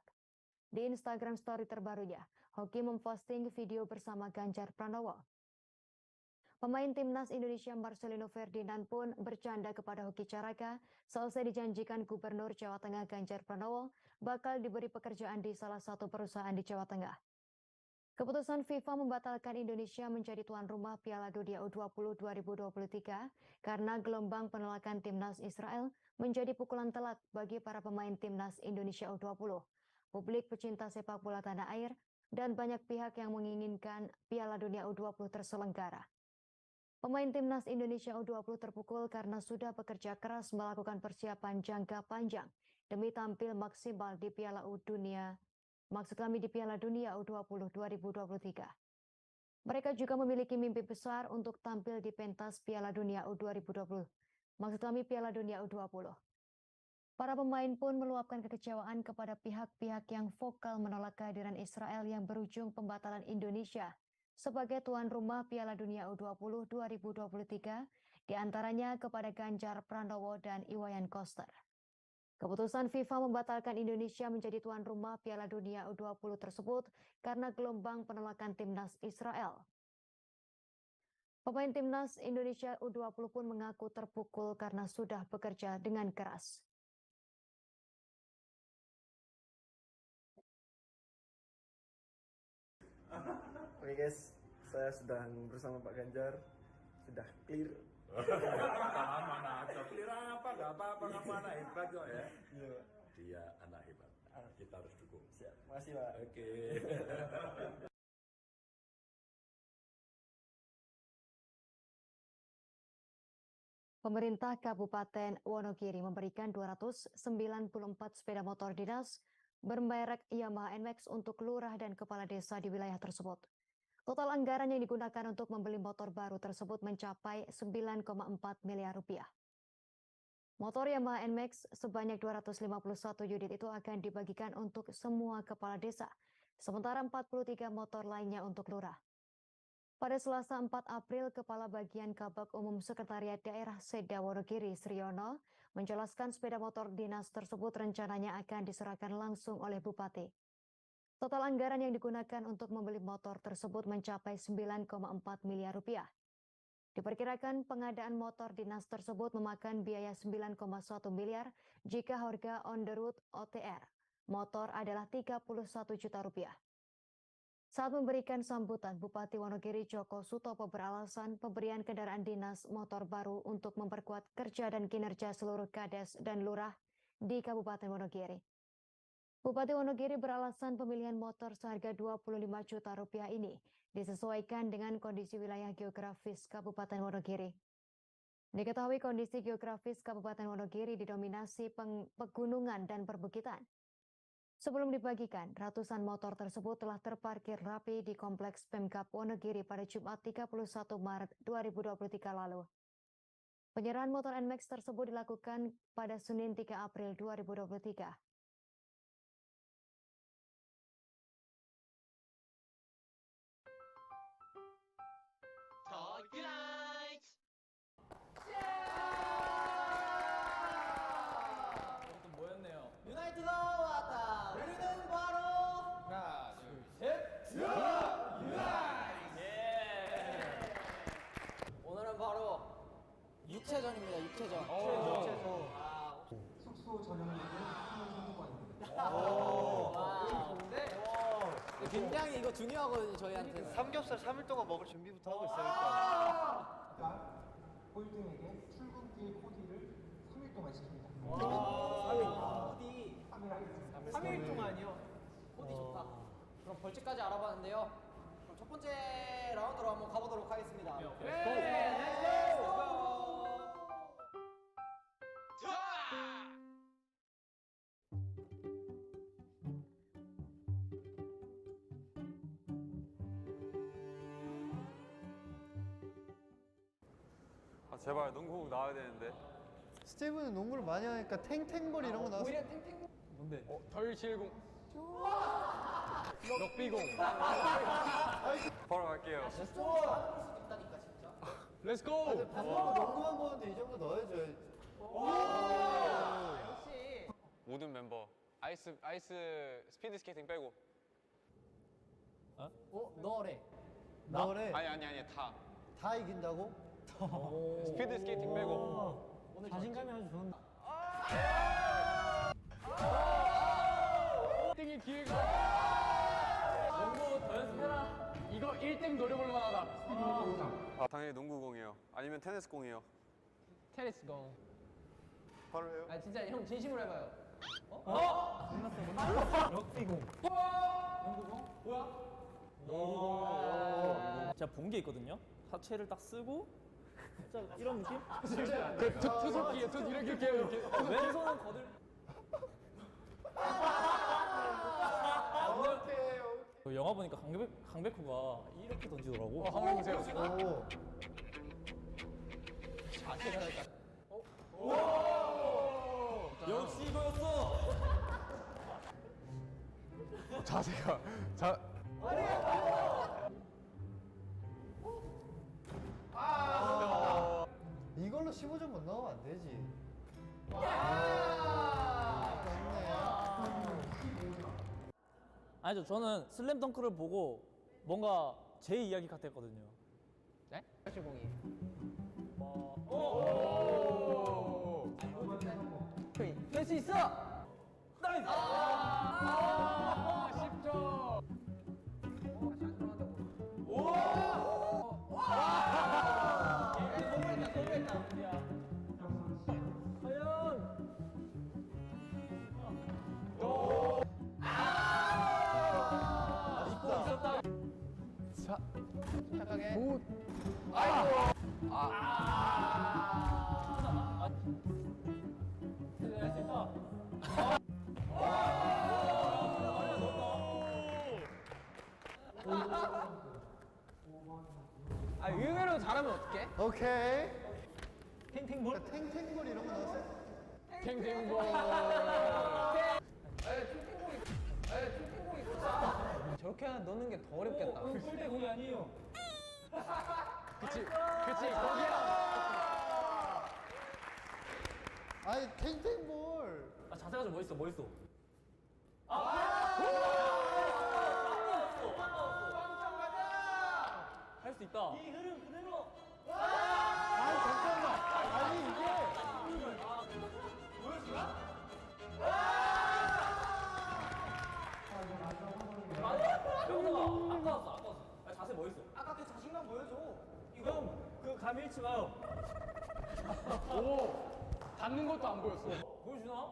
Di Instagram Story terbarunya, Hoki memposting video bersama Ganjar Pranowo. Pemain Timnas Indonesia Marcelino Ferdinand pun bercanda kepada Hoki Caraka selesai dijanjikan Gubernur Jawa Tengah Ganjar Pranowo bakal diberi pekerjaan di salah satu perusahaan di Jawa Tengah. Keputusan FIFA membatalkan Indonesia menjadi tuan rumah Piala Dunia U20 2023 karena gelombang penolakan Timnas Israel menjadi pukulan telak bagi para pemain Timnas Indonesia U20. Publik pecinta sepak bola tanah air, dan banyak pihak yang menginginkan Piala Dunia U20 terselenggara. Pemain Timnas Indonesia U20 terpukul karena sudah bekerja keras melakukan persiapan jangka panjang demi tampil maksimal di Piala Dunia U20 2023. Mereka juga memiliki mimpi besar untuk tampil di pentas Piala Dunia U20. Piala Dunia U20. Para pemain pun meluapkan kekecewaan kepada pihak-pihak yang vokal menolak kehadiran Israel yang berujung pembatalan Indonesia sebagai tuan rumah Piala Dunia U20 2023, diantaranya kepada Ganjar Pranowo dan Iwayan Koster. Keputusan FIFA membatalkan Indonesia menjadi tuan rumah Piala Dunia U20 tersebut karena gelombang penolakan timnas Israel. Pemain timnas Indonesia U20 pun mengaku terpukul karena sudah bekerja dengan keras. Oke guys, saya sedang bersama Pak Ganjar, sudah clear. Mana aja, clear apa, gak apa-apa, mana hebat kok ya. Iya. Dia anak hebat, kita harus dukung. Siap, makasih Pak. Oke. Pemerintah Kabupaten Wonogiri memberikan 294 sepeda motor dinas bermerek Yamaha NMAX untuk lurah dan kepala desa di wilayah tersebut. Total anggaran yang digunakan untuk membeli motor baru tersebut mencapai 9,4 miliar rupiah. Motor Yamaha NMAX sebanyak 251 unit itu akan dibagikan untuk semua kepala desa, sementara 43 motor lainnya untuk lurah. Pada Selasa 4 April, Kepala Bagian Kabak Umum Sekretariat Daerah Seda Wonogiri, Sriono, menjelaskan sepeda motor dinas tersebut rencananya akan diserahkan langsung oleh Bupati. Total anggaran yang digunakan untuk membeli motor tersebut mencapai 9,4 miliar rupiah. Diperkirakan pengadaan motor dinas tersebut memakan biaya 9,1 miliar jika harga on the road OTR motor adalah 31 juta rupiah. Saat memberikan sambutan, Bupati Wonogiri Joko Sutopo beralasan pemberian kendaraan dinas motor baru untuk memperkuat kerja dan kinerja seluruh kades dan lurah di Kabupaten Wonogiri. Bupati Wonogiri beralasan pemilihan motor seharga 25 juta rupiah ini disesuaikan dengan kondisi wilayah geografis Kabupaten Wonogiri. Diketahui kondisi geografis Kabupaten Wonogiri didominasi pegunungan dan perbukitan. Sebelum dibagikan, ratusan motor tersebut telah terparkir rapi di Kompleks Pemkab Wonogiri pada Jumat 31 Maret 2023 lalu. Penyerahan motor NMAX tersebut dilakukan pada Senin 3 April 2023. 오늘은 바로 육체전입니다. 육체전. 숙소 전용기를 선수관입니다. 굉장히 이거 중요하거든요, 저희한테. 삼겹살 3일 동안 먹을 준비부터 하고 있어요. 홀등에게 출근길 코디를 3일 동안 시킵니다. 코디 3일 동안이요? 코디 좋다. 그럼 벌칙까지 알아봤는데요. 그럼 첫 번째 라운드로 한번 가보도록 하겠습니다. 제발 농구공 나와야 되는데. 스티브는 농구를 많이 하니까 탱탱볼 이런 거 나왔어. 오히려 탱탱. 뭔데? 덜실공. 럭비공. 바로 갈게요. 렛츠고. 농구만 보는데 이 정도 넣어야죠. 역시. 모든 멤버 아이스 스피드 스케이팅 빼고. 너래. 너래. 아니 다. 다 이긴다고? 스피드 스케이팅 빼고. 오늘 자신감이 아주 좋은데. 1등의 기회가. 농구 더 연습해라. 이거 1등 노려볼 만하다. 당연히 농구공이요. 아니면 테니스공이요. 테니스공. 바로 해요. 아 진짜 형 진심으로 해봐요. 럭비공. 농구공? 뭐야? 제가 본 게 있거든요. 하체를 딱 쓰고 살짝 이런 느낌? 투석기에 이렇게 왼손은 거들. 영화 보니까 강백호가 이렇게 던지더라고. 한번 해보세요. 자세가 약간. 역시 이거였어. 자세가 이걸로 15점 못 나오면 안 되지. 아니죠. 저는 슬램덩크를 보고 뭔가 제 이야기 같았거든요. 네? 4702. 될 수 있어! 나이스! 10점! 자, 착하게. 굿. 아이고. 의외로 잘하면 어떡해? 오케이. 탱탱볼? 탱탱볼 이런 거 넣었어요? 탱탱볼. 저렇게 넣는 게 더 어렵겠다. 골대 공이 아니에요. 그치, 거기야. 아니 탱탱볼. 자세가 좀 멋있어. 할 수 있다. 이 흐름 그대로. 아니 잠깐만. 아니 이게. 아까웠어. 자세 멋있어. 아까 그 자신감 보여줘. 형, 그 감이 잃지 마요. 오, 닿는 것도 안 보였어. 보여주나?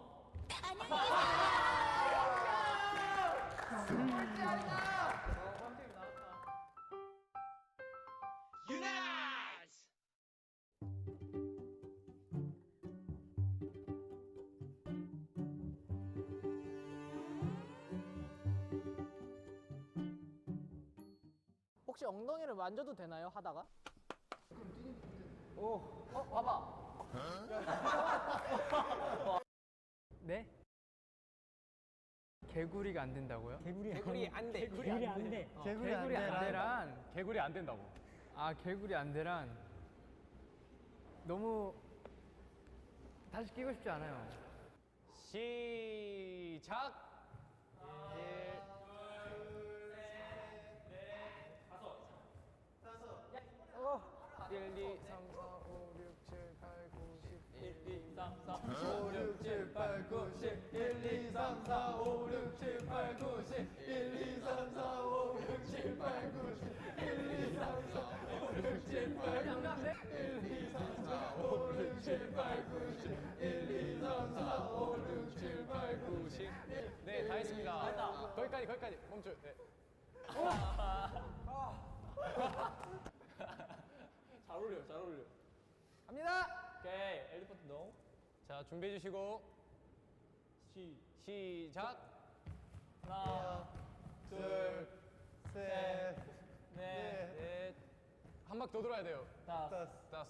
혹시 엉덩이를 만져도 되나요? 하다가? 오, 봐봐. 네? 개구리가 안 된다고요? 개구리 안 돼. 개구리 안 돼. 개구리 안 되란. 개구리 안 된다고. 아, 개구리 안 되란. 너무 다시 끼고 싶지 않아요. 시작. 1, 2, 3, 4, 5, 6, 7, 8, 9, 10, 1, 2, 3, 4, 5, 6, 7, 8, 9, 10, 1, 2, 3, 4, 5, 6, 7, 8, 9, 10, 1, 2, 3, 4, 5, 6, 7, 8, 9, 10, 1, 2, 3, 4, 5, 6, 7, 8, 9, 10, 1, 2, 3, 4, 5, 6, 7, 8, 9, 10, 1, 2, 3, 4, 5, 6, 7, 8, 9, 10. 네, 다 했습니다. 거기까지 멈춰. 네. 잘 어울려. 갑니다. 오케이, 엘리펀트 농. 자, 준비해 주시고 시작. 하나, 둘, 셋, 넷. 한 바퀴 더 돌아야 돼요. 다섯.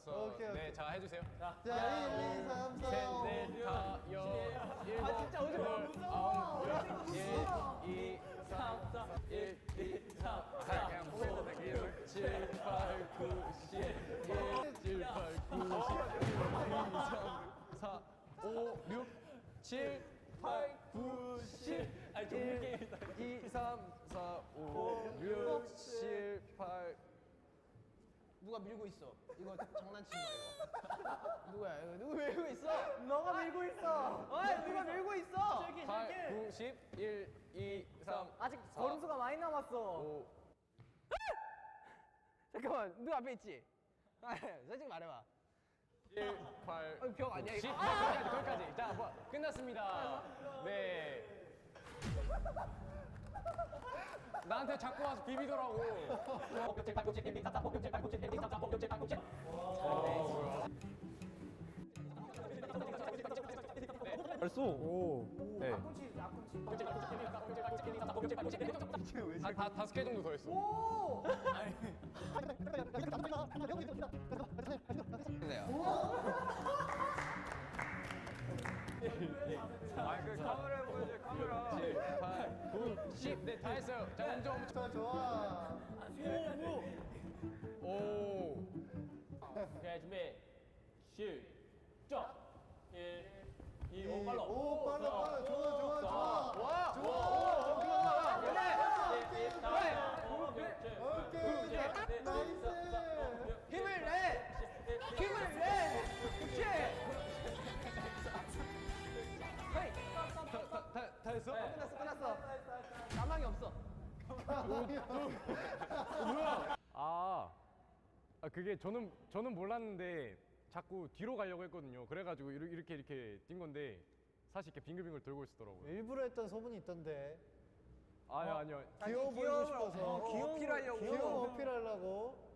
오케이. 네, 자, 해주세요. 자, 1, 2, 3, 4, 5, 넷, 다, 일곱, 진짜 오지 마. 아홉, 1, 2, 3, 4, 1, 2, 3, 4, 5, 6, 7, 8, 9, 10, 1, 8, 9, 10, 1, 2, 3, 4, 5, 6, 7, 8, 9, 10, 1, 2, 3, 4, 5, 6, 7, 8. 누가 밀고 있어? 이거 장난치는 거야, 이거. 누구야? 이거 누구 밀고 있어? 너가 밀고 있어. 어이, 누가 밀고 있어? 8, 9, 10, 1, 2, 3. 아직 걸음수가 많이 남았어. 5. 잠깐만, 누가 앞에 있지? 솔직히 말해봐. 1, 8, 벽 아니야, 10. 거기까지. 자, 뭐, 끝났습니다. 네. 나한테 자꾸 와서 비비더라고. 벌써? 오. 네. 다섯 개 정도 더 했어. 오! 그 카메라에 보여줘, 카메라. 7, 8, 9, 10. 네, 다 했어요. 자, 먼저. 좋아. 오. 오케이, 준비. 시작. 1, 2, 5, 빨라. 오, 빨라. 좋아. 와, 좋아. 오케이. 나이스. 힘을 뭐야? 그게 저는 몰랐는데 자꾸 뒤로 가려고 했거든요. 그래가지고 이렇게 뛴 건데 사실 이렇게 빙글빙글 돌고 있었더라고요. 일부러 했던 소문이 있던데. 아니요. 귀여워 보이고 싶어서. 귀여워 어필하려고.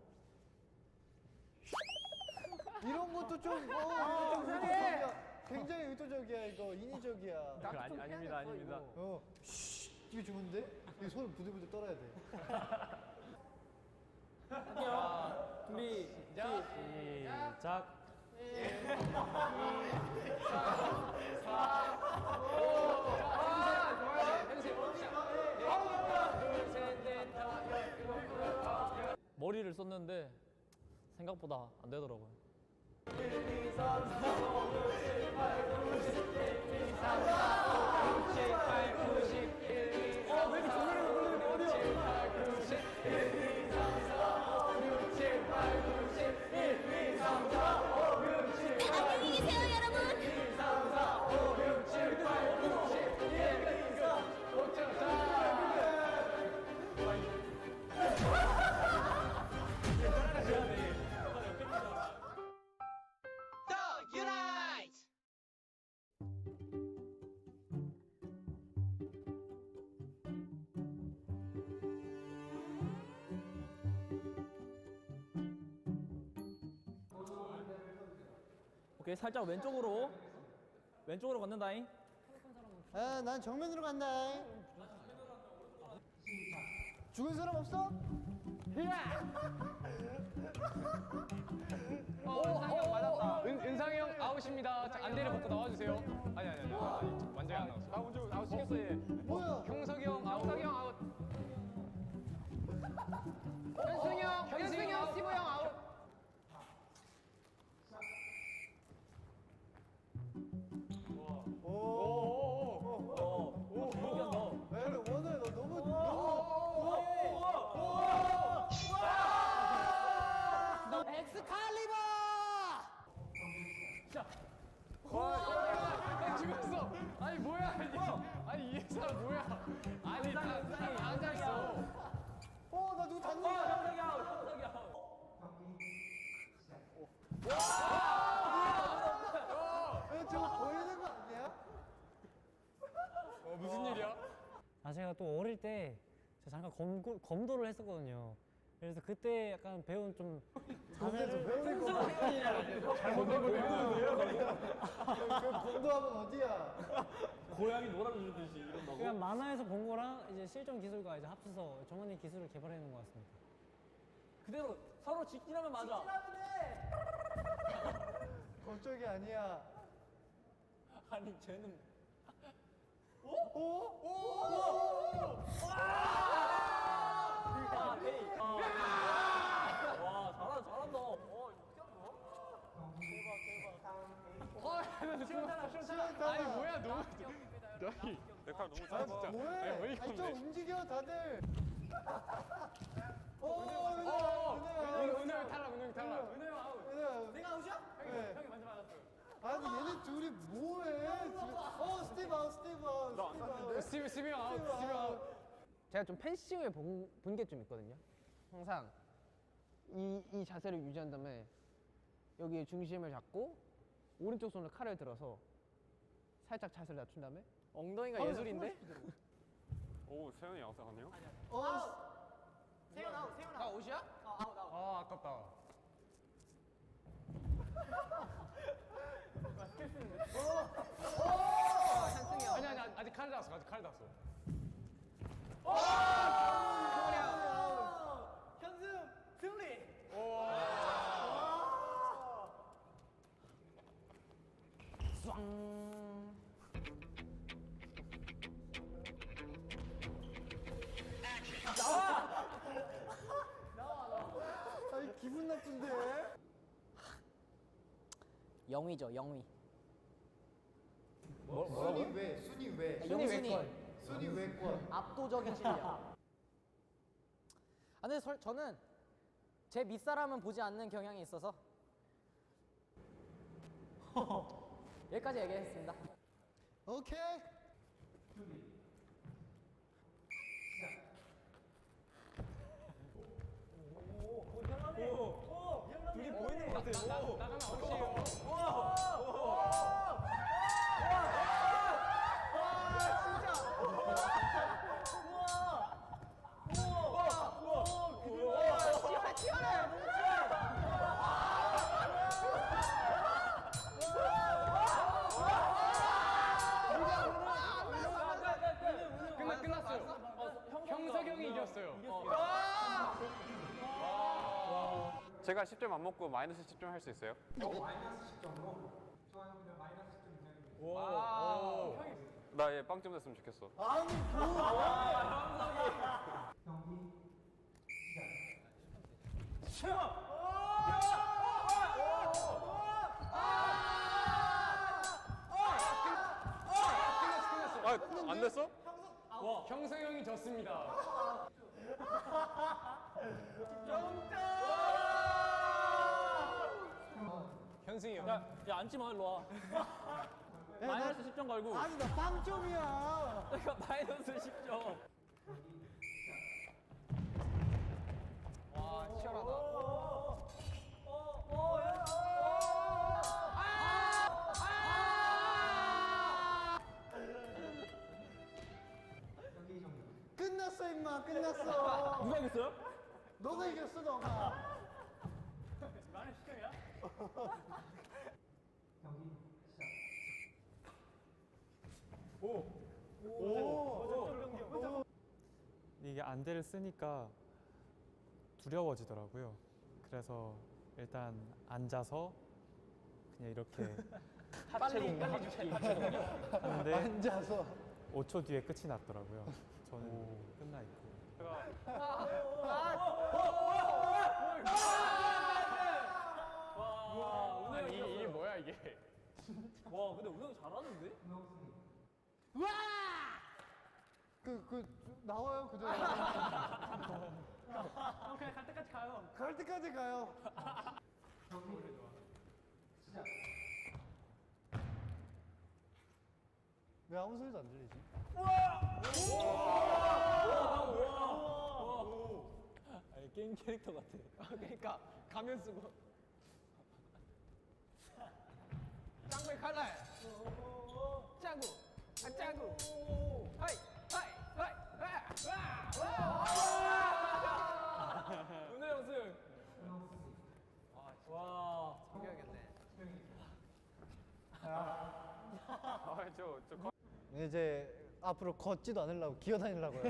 이런 것도 좀 의도적이야. 굉장히 의도적이야 이거. 인위적이야. 아닙니다. 이게 좋은데? 이 손을 부들부들 떨어야 돼. 할게요. 준비, 시작. 1, 2, 3, 4, 5, 6, 7, 8, 9, 10. 머리를 썼는데 생각보다 안 되더라고요. 1, 2, 3, 4, 5, 6, 7, 8, 9, 10. 1, 2, 3, 4, 5, 6, 7, 8, 9, 10. 1, 2, 3, 4, 5, 6, 7, 8, 9, 10. 1, 2, 3, 4, 5, 6, 7, 8, 9, 10. 1, 2, 3, 4, 5, 6, 7, 8, 9, 10. 안녕히 계세요, 여러분. 1, 2, 3, 4, 5, 6, 7, 8, 9, 10. 1, 2, 3, 5, 7, 8, 9, 10. 오케이, 살짝 왼쪽으로 걷는다잉. 난 정면으로 간다. 죽은 사람 없어? 은상이 형 맞았다. 은상이 형 아웃입니다. 자, 안대를 벗고 나와주세요. 아니 완전히 안 나왔어. 먼저 아웃 시켰어 얘. 뭐야? 형석이 형 아웃. 현승이 형, 스티브 형 아웃. 오늘 너 너무 너 엑스칼리버! 자. 죽었어. 아니 뭐야 이게? 아니 이 사람 뭐야? 아니 다 앉아 있어. 나 누구 닿는 거야? 형석이 아웃. 저거 보이는 거 아니야? 무슨 일이야? 제가 또 어릴 때 제가 잠깐 검도를 했었거든요. 그래서 그때 약간 배운 좀 자세를 배우는 거 그 검도하면 어디야? 고양이 놀아주듯이 이런다고? 그냥 만화에서 본 거랑 이제 실전 기술과 이제 합쳐서 저만의 기술을 개발해 놓은 것 같습니다. 그대로 서로 직진하면 맞아. 그쪽이 아니야. 아니 쟤는 잘한다. 아니 뭐야 너희 내칼 너무 짧아. 뭐해? 좀 움직여 다들. 은혜 탈락. 은혜 형 아웃. 내가 아웃이야? 형이 먼저 맞았어. 아니 얘네 둘이 뭐해? 스티브 아웃. 스티브 형 아웃. 제가 좀 펜싱을 본 게 좀 있거든요. 항상 이 자세를 유지한 다음에 여기 중심을 잡고 오른쪽 손을 칼을 들어서 살짝 자세를 낮춘 다음에 엉덩이가 예술인데? 오, 세현이 아웃사갔네요? 세훈 아웃. 나 옷이야? 아웃. 아깝다. 아니 아직 칼 닿았어. 현승 승리. 아니 기분 나쁜데? 영위죠, 영위. 순위 왜? 순위 왜권? 압도적인 실력. 근데 저는 제 밑사람은 보지 않는 경향이 있어서 여기까지 얘기했습니다. 오케이. 끝났어요. 형석이 형이 이겼어요. 제가 10점 안 먹고 마이너스 10점 할 수 있어요? 마이너스 10점으로 좋아요. 그냥 마이너스 10점 되는 와. 나 얘 빵점 됐으면 좋겠어. 아니 경기 시작. 아, 안 됐어? 형석 형이 졌습니다. 현승이 형. 야 앉지 마 일로 와. 마이너스 10점 갈고. 아니 나 빵점이야. 그러니까 마이너스 10점. 와 치열하다. 끝났어 임마 끝났어. 누가 이겼어요? 너가 이겼어 너가. 마이너스 10점이야? 경기 시작. 이게 안대를 쓰니까 두려워지더라고요. 그래서 일단 앉아서 그냥 이렇게 빨리 죽기. 하는데 앉아서 5초 뒤에 끝이 났더라고요. 저는 끝나 있고. 와 오늘 이게 뭐야 이게? 와 근데 우영 잘하는데? 그 나와요 그 전에. 형 그냥 갈 때까지 가요. 갈 때까지 가요. 경기 시작. 왜 아무 소리도 안 들리지? 아니 게임 캐릭터 같아. 그러니까 가면 쓰고. 짱배 칼날. 짜구. 아 짜구. 하이 하이 하이 하이. 은호 형 승. 와. 이겨야겠네. 이제 앞으로 걷지도 않으려고 기어다니려고요.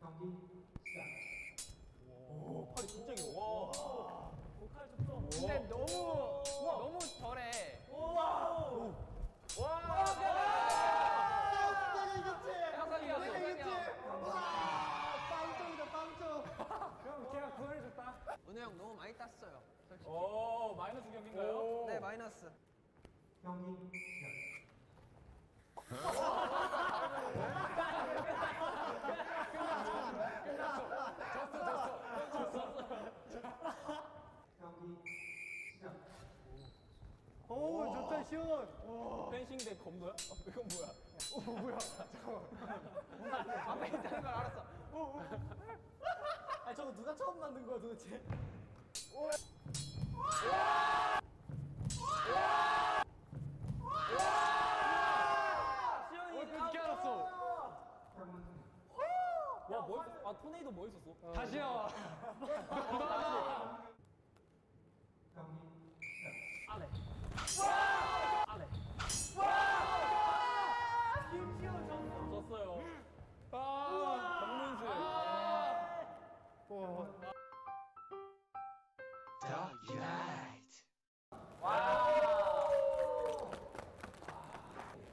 경기 시작. 오 팔이 진짜 길어. 와. 칼 좋다. 근데 너무 덜해. 내가 이겼지. 형상이 이겼어. 내가 이겼지. 와 빵점이다 빵점. 형 걔가 구원해줬다. 은호 형 너무 많이 땄어요. 솔직히. 오 마이너스 경기인가요? 네 마이너스. 경기 시작. 경기 시작. 오 좋다 시원. 펜싱 대 검도야? 이건 뭐야? 뭐야? 잠깐만. 앞에 있다는 걸 알았어. 아 저거 누가 처음 만든 거야 도대체? 어떻게 알았어? 와 뭐 있었어? 아 토네이도 뭐 있었어? 다시요. 경기 시작. 안에. 안에. 졌어요. 정문수.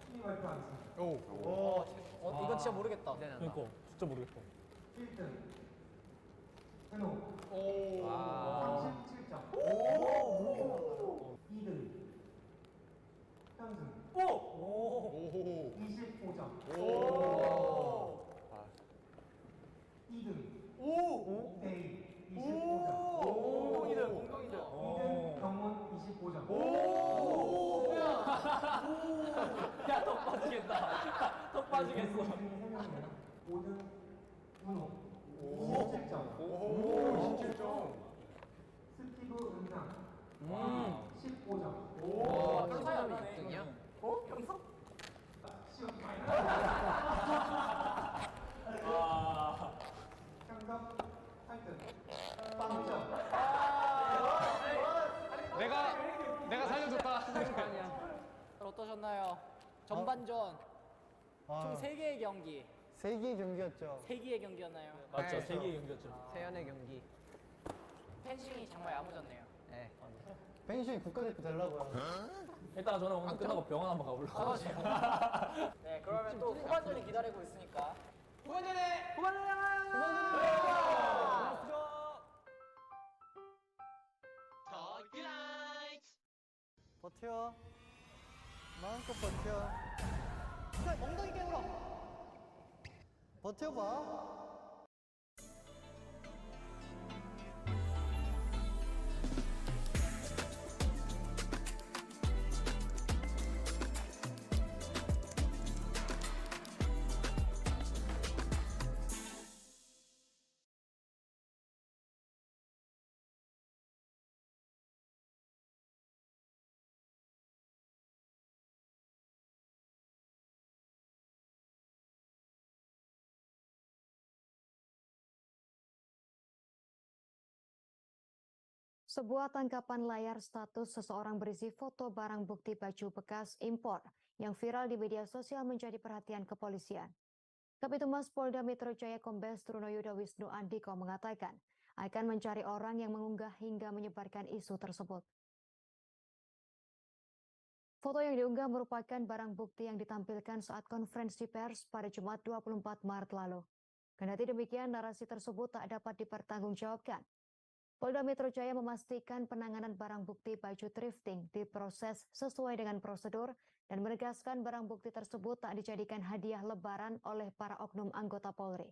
팀 발표하겠습니다. 이건 진짜 모르겠다. 그러니까 진짜 모르겠다. 1등 현우 오. 37점. 2등 현승 25점. 2등 대희 25점. 공동이든. 2등 경훈 25점. 야, 더 빠지겠다. 더 빠지겠어. 5등 문호 27점. 27점. 스티브 은상 어떠셨나요? 전반전 총 3개의 경기. 3개의 경기였죠. 3개의 경기였나요? 맞죠. 세계의 경기였죠. 세연의 경기. 펜싱이 정말 야무졌네요. 네. 펜싱 국가대표 되려고요. 일단 저는 오늘 끝나고 병원 한번 가보려고. 네, 그러면 또 후반전이 기다리고 있으니까. 후반전에! 버텨. 마음껏 버텨. 엉덩이 깨물어! 버텨봐. Sebuah tangkapan layar status seseorang berisi foto barang bukti baju bekas impor yang viral di media sosial menjadi perhatian kepolisian. Kabitumas Polda Metro Jaya Kombes Trunoyudo Wisnu Andiko mengatakan akan mencari orang yang mengunggah hingga menyebarkan isu tersebut. Foto yang diunggah merupakan barang bukti yang ditampilkan saat konferensi pers pada Jumat 24 Maret lalu. Kendati demikian, narasi tersebut tak dapat dipertanggungjawabkan. Polda Metro Jaya memastikan penanganan barang bukti baju thrifting diproses sesuai dengan prosedur dan menegaskan barang bukti tersebut tak dijadikan hadiah lebaran oleh para oknum anggota Polri.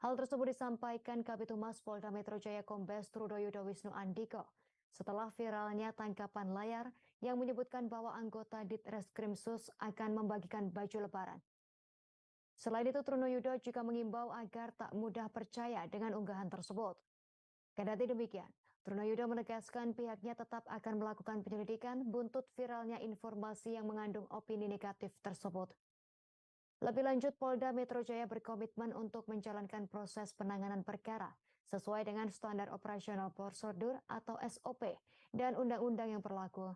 Hal tersebut disampaikan Kabitumas Polda Metro Jaya Kombes Trunoyudo Wisnu Andiko setelah viralnya tangkapan layar yang menyebutkan bahwa anggota Ditreskrimsus akan membagikan baju lebaran. Selain itu, Trunoyudo juga mengimbau agar tak mudah percaya dengan unggahan tersebut. Kendati demikian, Trunoyudo menegaskan pihaknya tetap akan melakukan penyelidikan buntut viralnya informasi yang mengandung opini negatif tersebut. Lebih lanjut, Polda Metro Jaya berkomitmen untuk menjalankan proses penanganan perkara sesuai dengan standar operasional prosedur atau SOP dan undang-undang yang berlaku.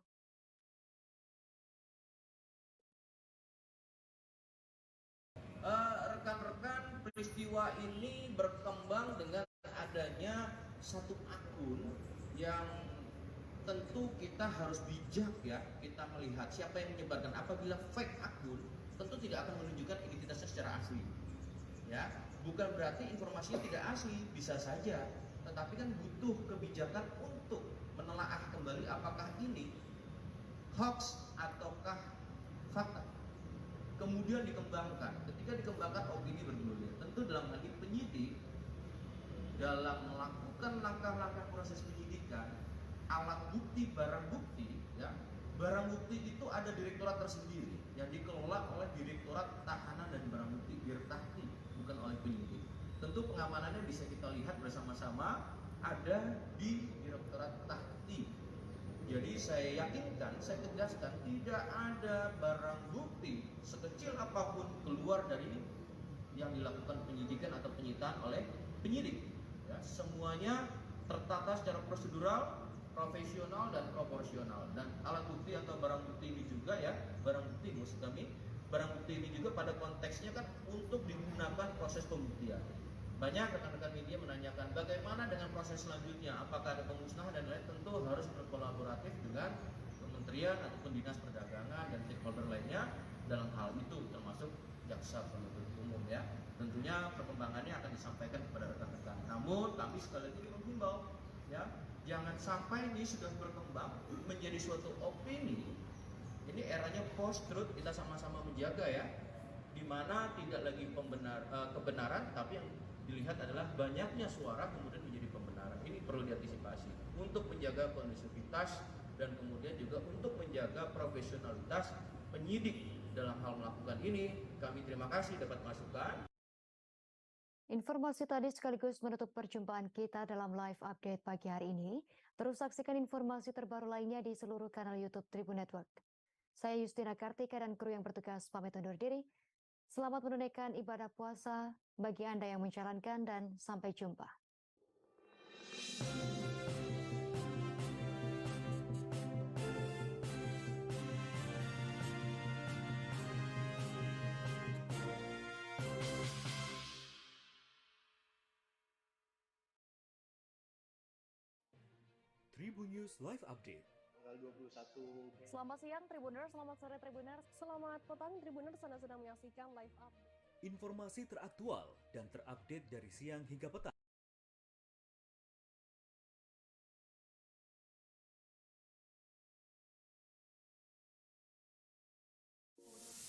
Rekan-rekan, peristiwa ini berkembang dengan adanya satu akun yang tentu kita harus bijak ya, kita melihat siapa yang menyebarkan. Apabila fake akun, tentu tidak akan menunjukkan identitasnya secara asli ya, bukan berarti informasinya tidak asli, bisa saja, tetapi kan butuh kebijakan untuk menelaah kembali apakah ini hoax ataukah fakta, kemudian dikembangkan. Ketika dikembangkan opini bergulir, tentu dalam hal ini penyidik dalam melakukan langkah-langkah proses penyidikan, alat bukti, barang bukti, ya, barang bukti itu ada direktorat tersendiri yang dikelola oleh Direktorat Tahanan dan Barang Bukti Dirtahti, bukan oleh penyidik. Tentu pengamanannya bisa kita lihat bersama-sama ada di Direktorat Tahti. Jadi saya yakinkan, saya tegaskan, tidak ada barang bukti sekecil apapun keluar dari yang dilakukan penyidikan atau penyitaan oleh penyidik. Ya, semuanya tertata secara prosedural, profesional dan proporsional. Dan alat bukti atau barang bukti ini juga ya, barang bukti maksud kami, barang bukti ini juga pada konteksnya kan untuk digunakan proses pembuktian. Banyak rekan-rekan media menanyakan bagaimana dengan proses selanjutnya, apakah ada pemusnahan dan lain. Tentu harus berkolaboratif dengan kementerian ataupun dinas perdagangan dan stakeholder lainnya dalam hal itu, termasuk jaksa penuntut umum ya. Tentunya perkembangannya akan disampaikan kepada rekan-rekan. Namun kami sekali lagi menghimbau ya, jangan sampai ini sudah berkembang menjadi suatu opini. Ini eranya post truth, kita sama-sama menjaga ya, di mana tidak lagi kebenaran, tapi yang dilihat adalah banyaknya suara kemudian menjadi pembenaran. Ini perlu diantisipasi untuk menjaga kondusivitas dan kemudian juga untuk menjaga profesionalitas penyidik dalam hal melakukan ini. Kami terima kasih dapat masukan. Informasi tadi sekaligus menutup perjumpaan kita dalam live update pagi hari ini. Terus saksikan informasi terbaru lainnya di seluruh kanal YouTube Tribun Network. Saya Justina Kartika dan kru yang bertugas pamit undur diri. Selamat menunaikan ibadah puasa bagi Anda yang menjalankan dan sampai jumpa. Tribun News Live Update. Tanggal 21. Selamat siang Tribuners, selamat sore Tribuners, selamat petang Tribuners, Anda sedang menyaksikan live update. Informasi teraktual dan terupdate dari siang hingga petang.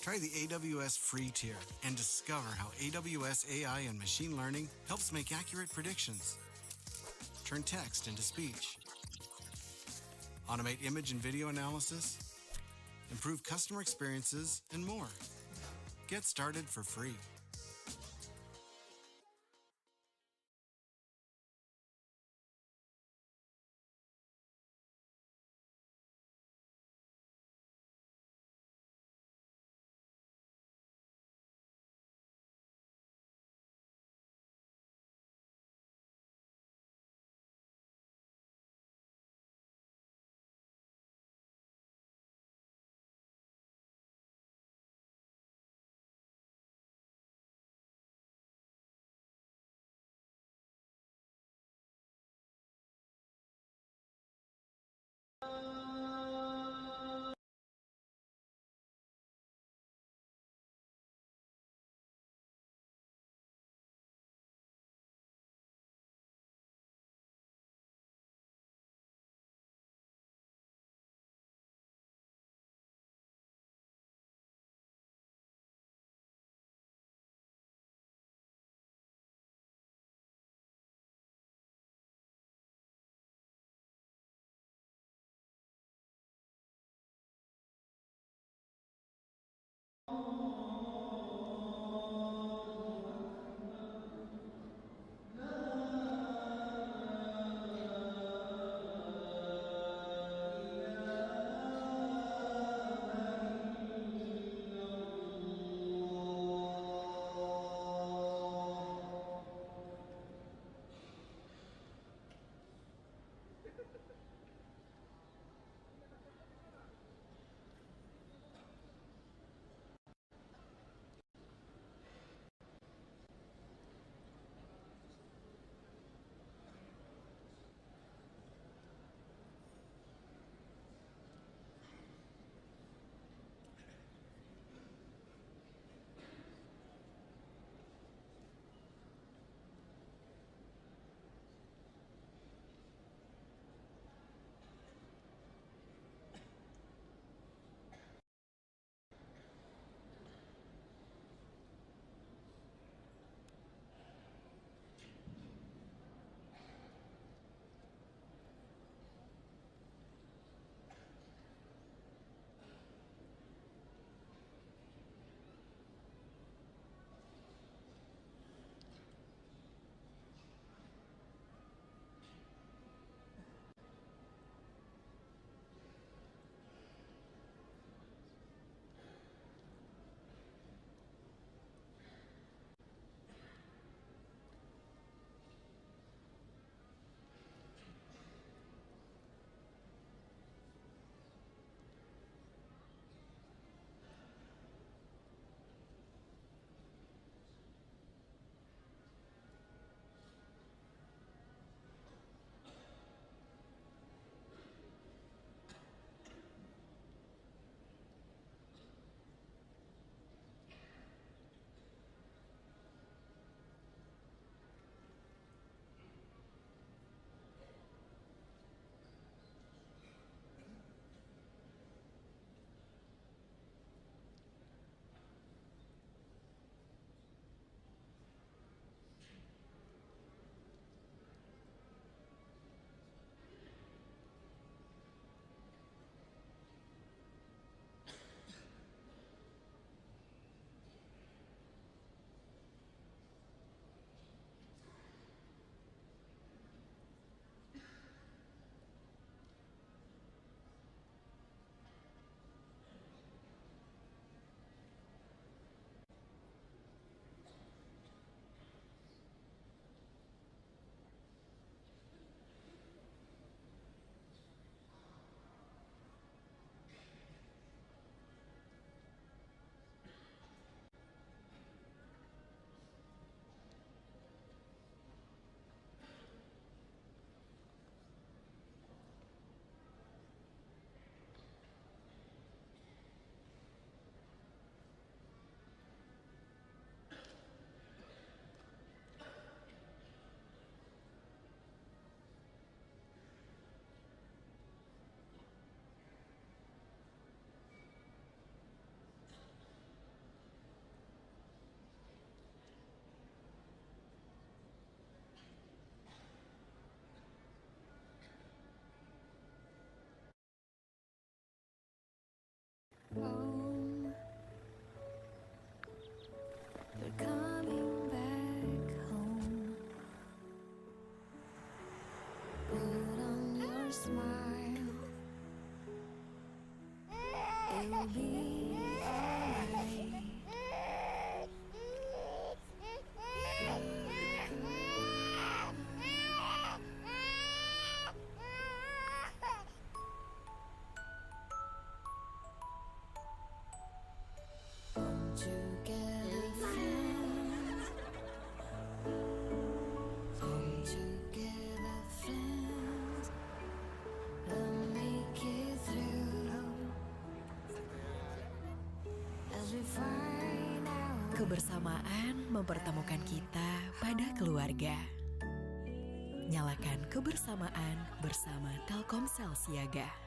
Try the AWS free tier and discover how AWS AI and machine learning helps make accurate predictions, turn text into speech, automate image and video analysis, improve customer experiences, and more. Get started for free. home. They're coming back home. Put on your smile. It will be alright. Together, friends. Come together, friends. We'll make it through. As we find out. Kebersamaan mempertemukan kita pada keluarga. Nyalakan kebersamaan bersama Telkomsel Siaga.